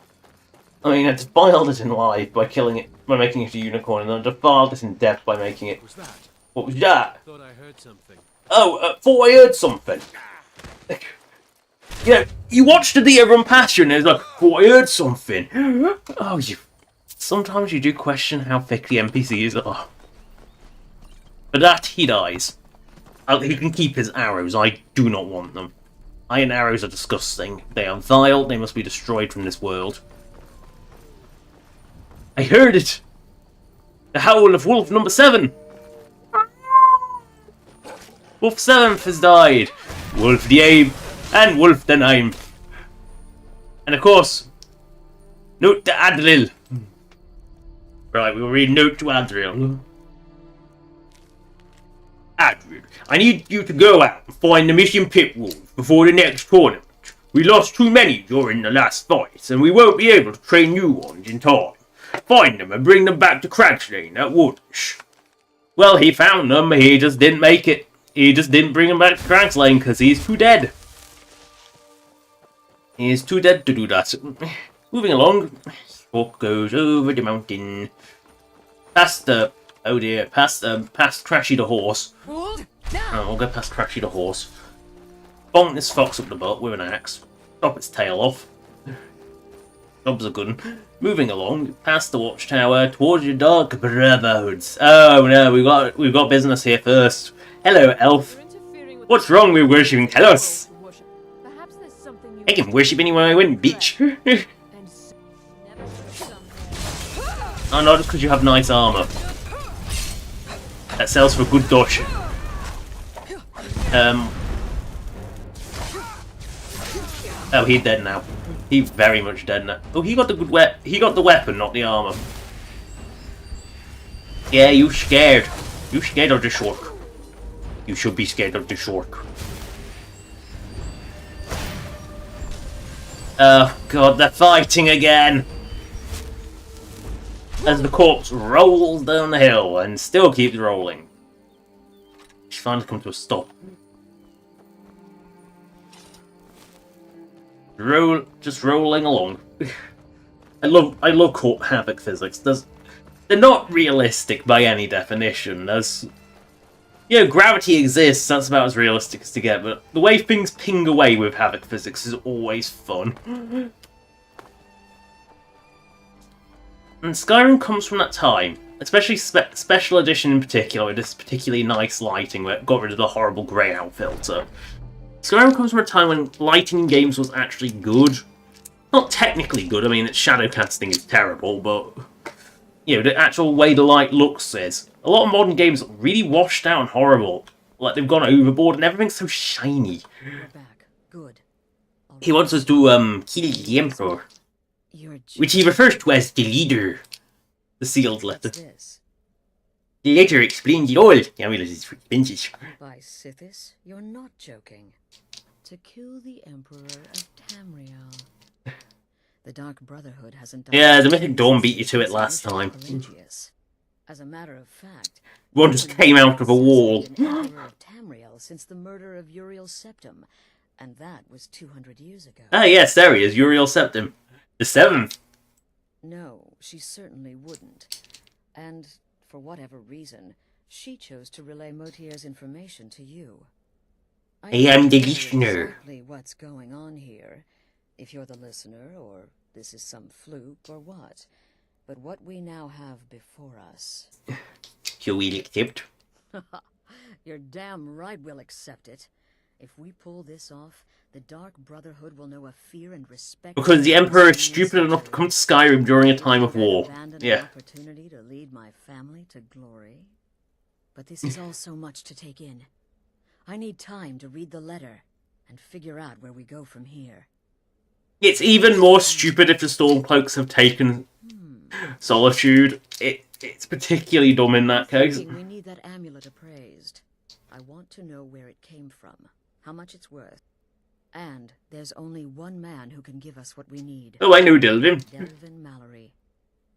I mean, I defiled it in life by killing it, by making it a unicorn, and then I defiled it in death by making it... What was that? What was that? I thought I heard something. Oh, thought I heard something. You know, you watched the deer run past you and it's like, thought I heard something. Oh, you... Sometimes you do question how thick the NPCs are. For that, he dies. He can keep his arrows. I do not want them. Iron arrows are disgusting. They are vile. They must be destroyed from this world. I heard it! The howl of Wolf number 7! Wolf 7th has died! Wolf the 8th and Wolf the 9th. And of course, note to Adril. Right, we'll read note to Adril. Adril, I need you to go out and find the missing pit wolves before the next tournament. We lost too many during the last fight, and we won't be able to train new ones in time. Find them and bring them back to Cragslane at once. Well, he found them, he just didn't make it. He just didn't bring them back to Cragslane because he's too dead. He is too dead to do that. Moving along, Hawk goes over the mountain. Past the... Oh dear, past Trashy the horse. Oh, we'll go past Trashy the horse. Bonk this fox up the butt with an axe. Chop its tail off. Job's a good one. Moving along, past the watchtower, towards your dark brotherhoods. Oh no, we've got business here first. Hello, elf. What's wrong with worshipping Telos? I can worship anyone I win, bitch. Oh, not just because you have nice armor. That sells for good dosh. Oh, he's dead now. He's very much dead now. Oh, he got the good he got the weapon, not the armor. Yeah, you scared. You scared of the shark. You should be scared of the shark. Oh god, they're fighting again! As the corpse rolls down the hill and still keeps rolling. She's finally come to a stop. Just rolling along. I love corp havoc physics. They're not realistic by any definition. You know, gravity exists, that's about as realistic as to get, but the way things ping away with havoc physics is always fun. And Skyrim comes from that time especially special edition in particular, with this particularly nice lighting where it got rid of the horrible grey out filter. Skyrim comes from a time when lighting in games was actually good. Not technically good, I mean, its shadow casting is terrible, but you know, the actual way the light looks is. A lot of modern games are really washed out and horrible. Like, they've gone overboard and everything's so shiny. We're back. Good. He wants us to, kill the Emperor, which he refers to as the leader. The sealed letter. What's this? The letter explains it all. The amulet is for expenses. By Sithis, you're not joking. To kill the Emperor of Tamriel. The Dark Brotherhood hasn't done. Yeah, the Mythic Dawn beat you to it last time. As a matter of fact, One just came out of a wall. Emperor of Tamriel since the murder of Uriel Septim, and that was 200 years ago. Ah, yes, there he is, Uriel Septim. The 7th. No, she certainly wouldn't. And for whatever reason, she chose to relay Motier's information to you. I am the don't know listener. Exactly what's going on here, if you're the listener, or this is some fluke, or what. But what we now have before us... Shall we accept? You're damn right we'll accept it. If we pull this off, the Dark Brotherhood will know a fear and respect... Because the Emperor is stupid enough to come to Skyrim during a time of war. Yeah. Opportunity to lead my family to glory. But this is all so much to take in. I need time to read the letter and figure out where we go from here. It's even more stupid if the Stormcloaks have taken Solitude. It's particularly dumb in that case. We need that amulet appraised. I want to know where it came from, how much it's worth. And there's only one man who can give us what we need. Oh, I know Delvin. Delvin Mallory.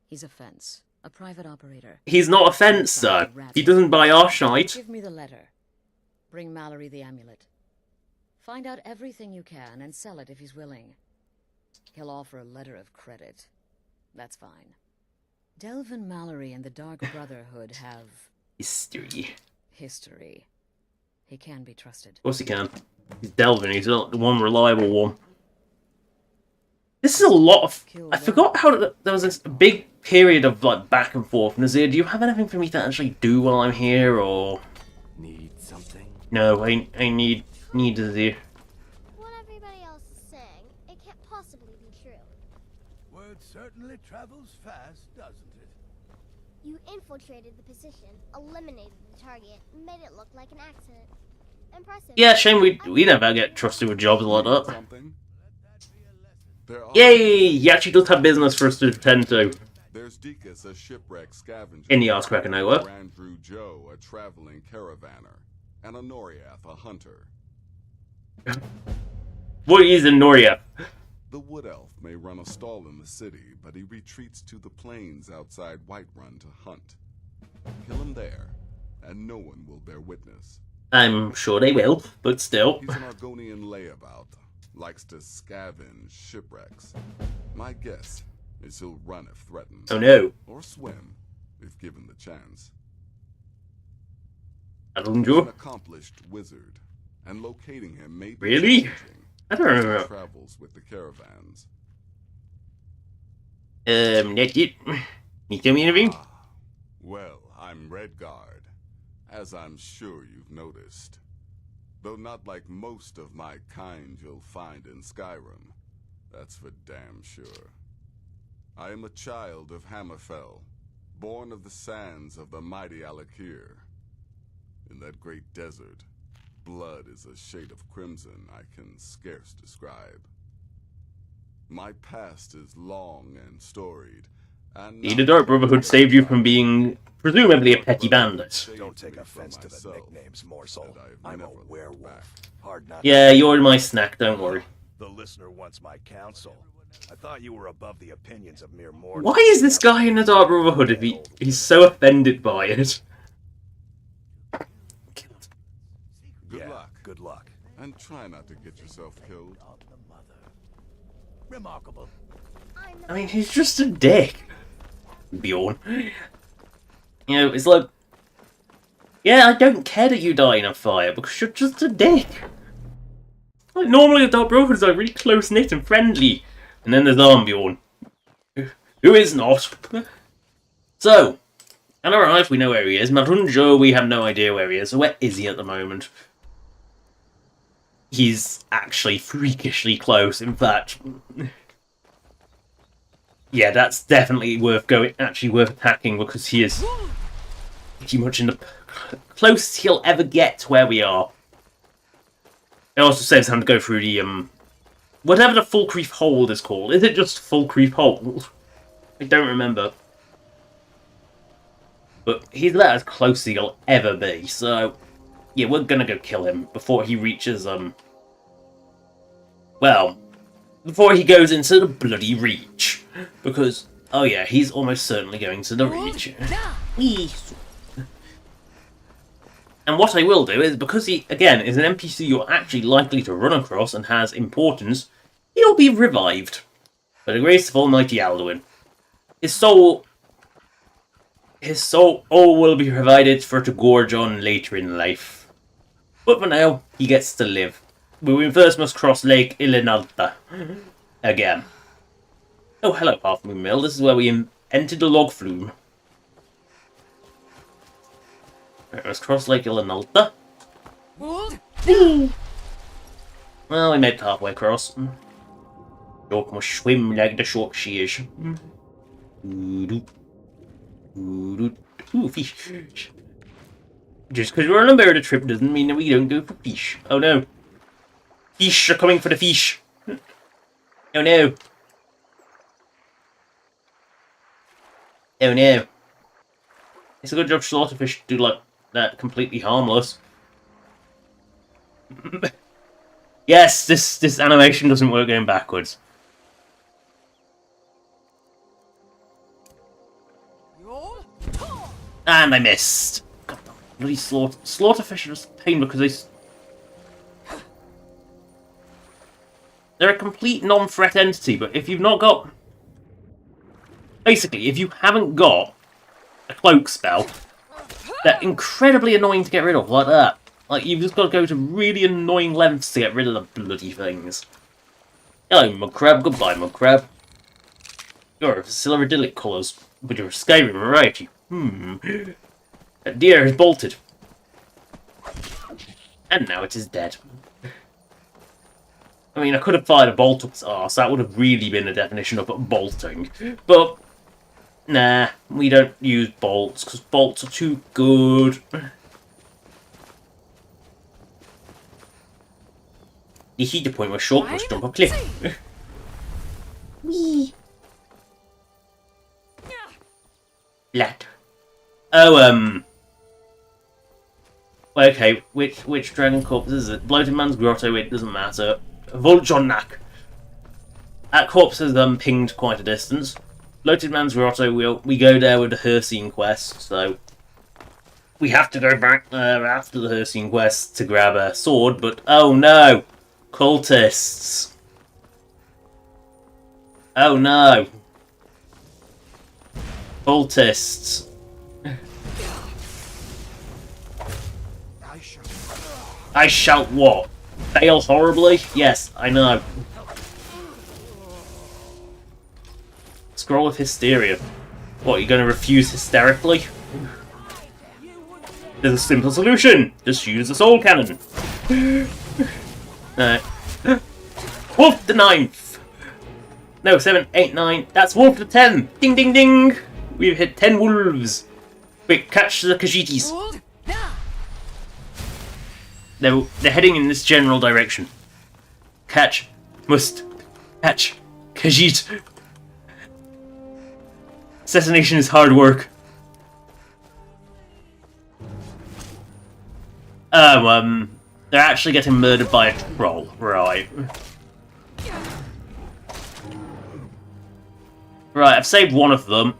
He's a fence, a private operator. He's not a fencer. He doesn't buy our shite. Give me the letter. Bring Mallory the amulet. Find out everything you can and sell it if he's willing. He'll offer a letter of credit. That's fine. Delvin Mallory and the Dark Brotherhood have... History. history. He can be trusted. Of course he can. He's Delvin, he's not the one reliable one. This is a lot of... I forgot how there was this big period of like back and forth. Nazir, do you have anything for me to actually do while I'm here, or... Need something? No, I need Nazir. What everybody else is saying, it can't possibly be true. Word certainly travels fast, doesn't it? You infiltrated the position, eliminated the target, made it look like an accident. Impressive. Yeah, shame we never get trusted with jobs like that. Something? There are- Yay! He actually does have business for us to attend to. There's Deacus, a shipwreck scavenger. In the Ask Reckonoa. Andrew Joe, a traveling caravaner. And a Noriath, a hunter. What is a Noria? The Wood Elf may run a stall in the city, but he retreats to the plains outside Whiterun to hunt. Kill him there, and no one will bear witness. I'm sure they will, but still. He's an Argonian layabout, likes to scavenge shipwrecks. My guess is he'll run if threatened. Oh no. Or swim, if given the chance. I don't He's an know. accomplished wizard, and locating him may be Really? challenging. I don't remember. He travels with the caravans. That's it. You tell me anything? Well, I'm Redguard, as I'm sure you've noticed. Though not like most of my kind you'll find in Skyrim. That's for damn sure. I am a child of Hammerfell, born of the sands of the mighty Alakir. In that great desert, blood is a shade of crimson I can scarce describe. My past is long and storied, and The Dark Brotherhood saved you from being presumably a petty bandit. Don't take offense to the nicknames, Morsel. I'm a werewolf. Hard not. Yeah, you're my snack, don't worry. The listener wants my counsel. I thought you were above the opinions of mere mortals. Why is this guy in the Dark Brotherhood if he's so offended by it? Good luck. Good luck. And try not to get yourself killed. Remarkable. I mean, he's just a dick. Bjorn. You know, it's like... Yeah, I don't care that you die in a fire, because you're just a dick. Like, normally the Dark Brotherhood is like really close-knit and friendly. And then there's Armbjorn, who is not. So, And alright, we know where he is. Marunjo, we have no idea where he is. So where is he at the moment? He's actually freakishly close, in fact. Yeah, that's definitely worth worth attacking, because he is pretty much in the closest he'll ever get to where we are. It also saves him to go through the, whatever the Full Creep Hold is called. Is it just Full Creep Hold? I don't remember. But he's about as close as he'll ever be, so... Yeah, we're gonna go kill him before he reaches, well, before he goes into the bloody Reach. Because, oh yeah, he's almost certainly going to the Reach. And what I will do is, because he, again, is an NPC you're actually likely to run across and has importance, he'll be revived. By the grace of Almighty Alduin. His soul will be provided for to gorge on later in life. But for now, he gets to live. But we first must cross Lake Ilinalta. Again. Oh, hello, Half Moon Mill. This is where we entered the log flume. Right, let's cross Lake Ilinalta. Well, we made it halfway across. Dog must swim like the shark she is. Ooh, fish. Just because we're on a murder trip doesn't mean that we don't go for fish. Oh no. Fish are coming for the fish. Oh no. Oh no. It's a good job slaughterfish do like that completely harmless. Yes, this animation doesn't work going backwards. And I missed. God, bloody slaughterfish are just a pain because they're a complete non-threat entity, but if you've not got... Basically, if you haven't got a cloak spell, they're incredibly annoying to get rid of, like that. Like, you've just got to go to really annoying lengths to get rid of the bloody things. Hello, Mudcrab. Goodbye, Mudcrab. You're silveridyllic colours, but you're a Skyrim variety. That deer has bolted. And now it is dead. I mean, I could have fired a bolt up its arse. That would have really been the definition of bolting. But, nah, we don't use bolts, because bolts are too good. You hit the point where Short must jump a cliff. Whee! Flat. Oh, okay, which dragon corpse is it? Bloated Man's Grotto, it doesn't matter. Voljonak. That corpse is pinged quite a distance. Bloated Man's Grotto, we go there with the Hircine quest, so we have to go back there after the Hircine quest to grab a sword, but oh no! Cultists. Oh no! Cultists. I shall what? Fail horribly? Yes, I know. Scroll of Hysteria. What, are you going to refuse hysterically? There's a simple solution. Just use the soul cannon. Wolf the 9th. No, 7, 8, 9. That's Wolf the 10. Ding, ding, ding. We've hit 10 wolves. Quick, catch the Khajiits. They're heading in this general direction. Catch. Must. Catch. Khajiit. Assassination is hard work. Oh, they're actually getting murdered by a troll. Right. Right, I've saved one of them.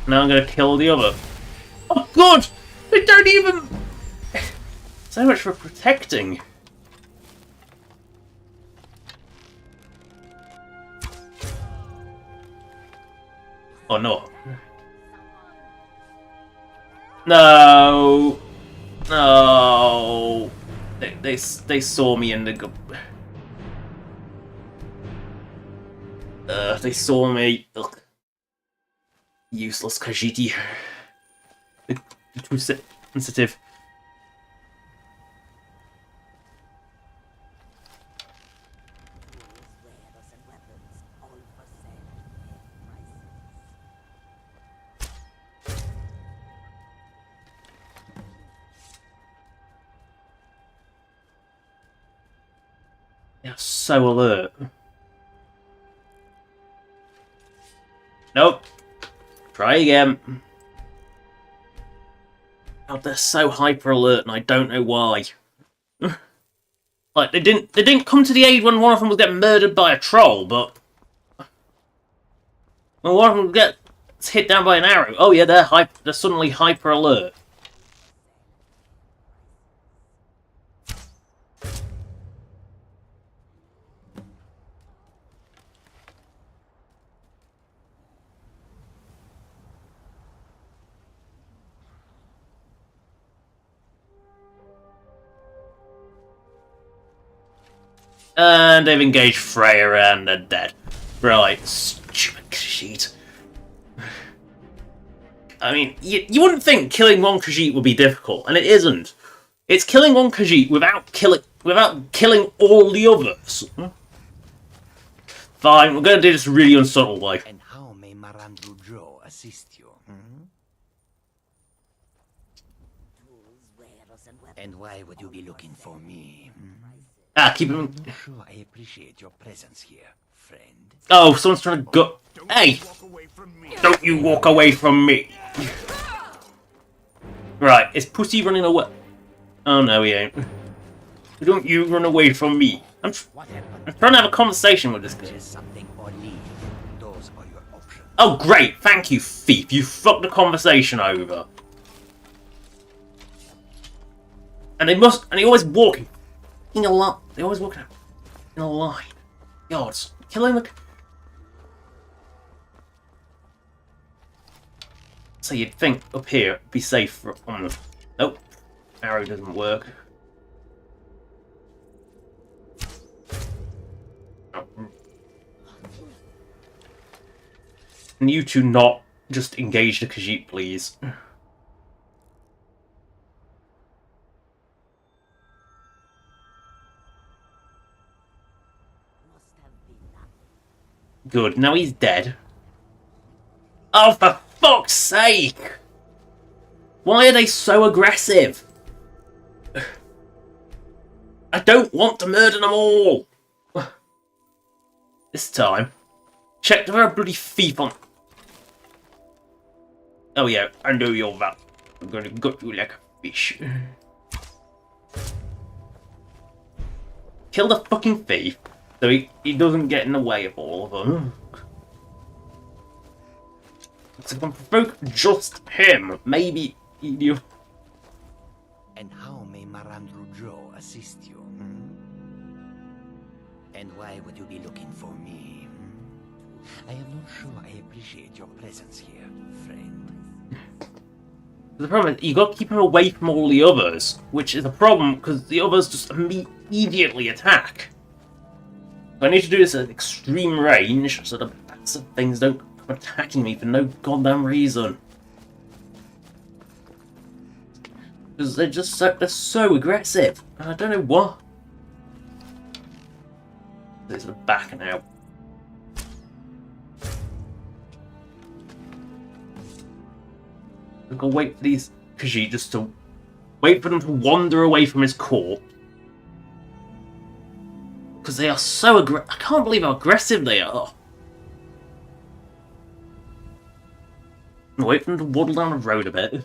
Now I'm gonna kill the other. Oh god! They don't even... So much for protecting. Oh no. No. No. They saw me in the... they saw me. Ugh. Useless Khajiit. Too sensitive. They're so alert. Nope. Try again. God, they're so hyper alert, and I don't know why. Like they didn't come to the aid when one of them was getting murdered by a troll, but when one of them gets hit down by an arrow, oh yeah, they're suddenly hyper alert. And they've engaged Freya and they're dead. Right, stupid Khajiit. I mean, you wouldn't think killing one Khajiit would be difficult, and it isn't. It's killing one Khajiit without killing all the others. Fine, we're gonna do this really unsubtle way. And how may Murderously assist you? And why would you be looking for me? Keep him. Sure, I appreciate your presence here, friend. Oh, someone's trying to go. Hey! Don't you walk away from me! Right, is Pussy running away? Oh no, he ain't. Don't you run away from me? I'm trying to have a conversation with this guy. Oh great, thank you, thief. You fucked the conversation over. And they always walking in a line. They always walk in a line. God, killing the. So you'd think up here be safe on the. Nope, arrow doesn't work. Can you two not just engage the Khajiit, please? Good, now he's dead. Oh, for fuck's sake! Why are they so aggressive? I don't want to murder them all! This time, check the bloody thief on. Oh yeah, I know you're that. I'm gonna gut you like a fish. Kill the fucking thief, so he doesn't get in the way of all of them. So if I provoke just him, maybe you. And how may Murderously assist you? And why would you be looking for me? I am not sure I appreciate your presence here, friend. The problem is, you got to keep him away from all the others, which is a problem because the others just immediately attack. So I need to do this at extreme range so the bats of things don't come attacking me for no goddamn reason. Because they're so aggressive, and I don't know what. This is the back now. I'm gonna wait for these Khajiit just to wait for them to wander away from his court. Because they are so aggressive. I can't believe how aggressive they are. Wait for them to waddle down the road a bit.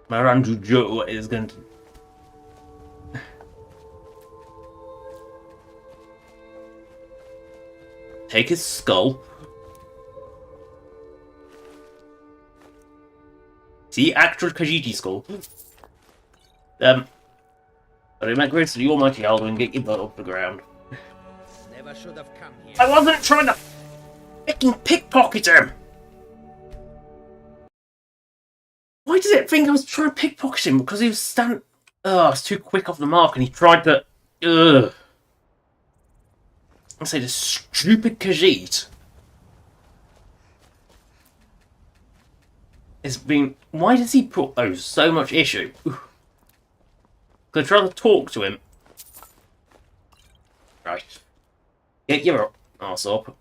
Murderously is going to. Take his skull. See, actual Khajiit skull. But in my grace of the Almighty Aldo get your butt off the ground. Never should have come here. I wasn't trying to fucking pickpocket him! Why does it think I was trying to pickpocket him? Because he was I was too quick off the mark and he tried to Ugh. I say this stupid Khajiit has been. Why does he pose so much issue? Could I try to talk to him? Right. Get your ass up.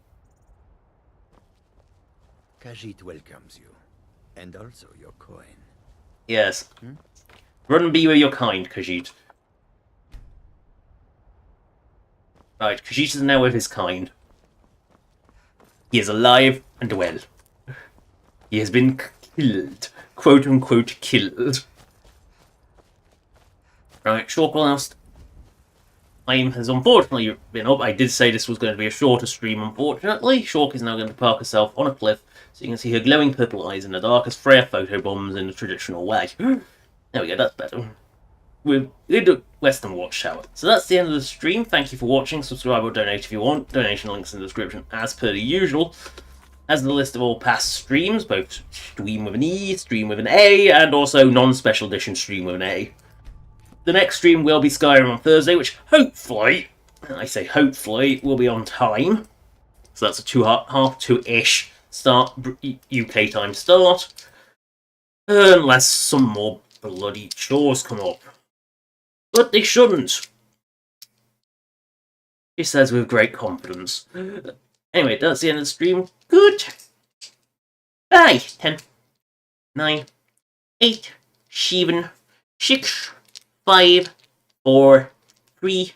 Khajiit welcomes you, and also your coin. Yes. Run and be where you're kind, Khajiit. Right, Khajiit is now with his kind. He is alive and well. He has been killed. Quote unquote killed. Right, short last. Time has unfortunately been up. I did say this was going to be a shorter stream, unfortunately. Shork is now going to park herself on a cliff so you can see her glowing purple eyes in the dark as Freya photobombs in the traditional way. There we go, that's better. We're in the Western Watchtower. So that's the end of the stream. Thank you for watching. Subscribe or donate if you want. Donation links in the description as per the usual. As the list of all past streams, both stream with an E, stream with an A, and also non-special edition stream with an A. The next stream will be Skyrim on Thursday, which hopefully, I say hopefully, will be on time. So that's a half two-ish start, UK time start. Unless some more bloody chores come up. But they shouldn't. She says with great confidence. Anyway, that's the end of the stream. Good. Bye. 10, 9, 8, 7, 6, 5, 4, 3,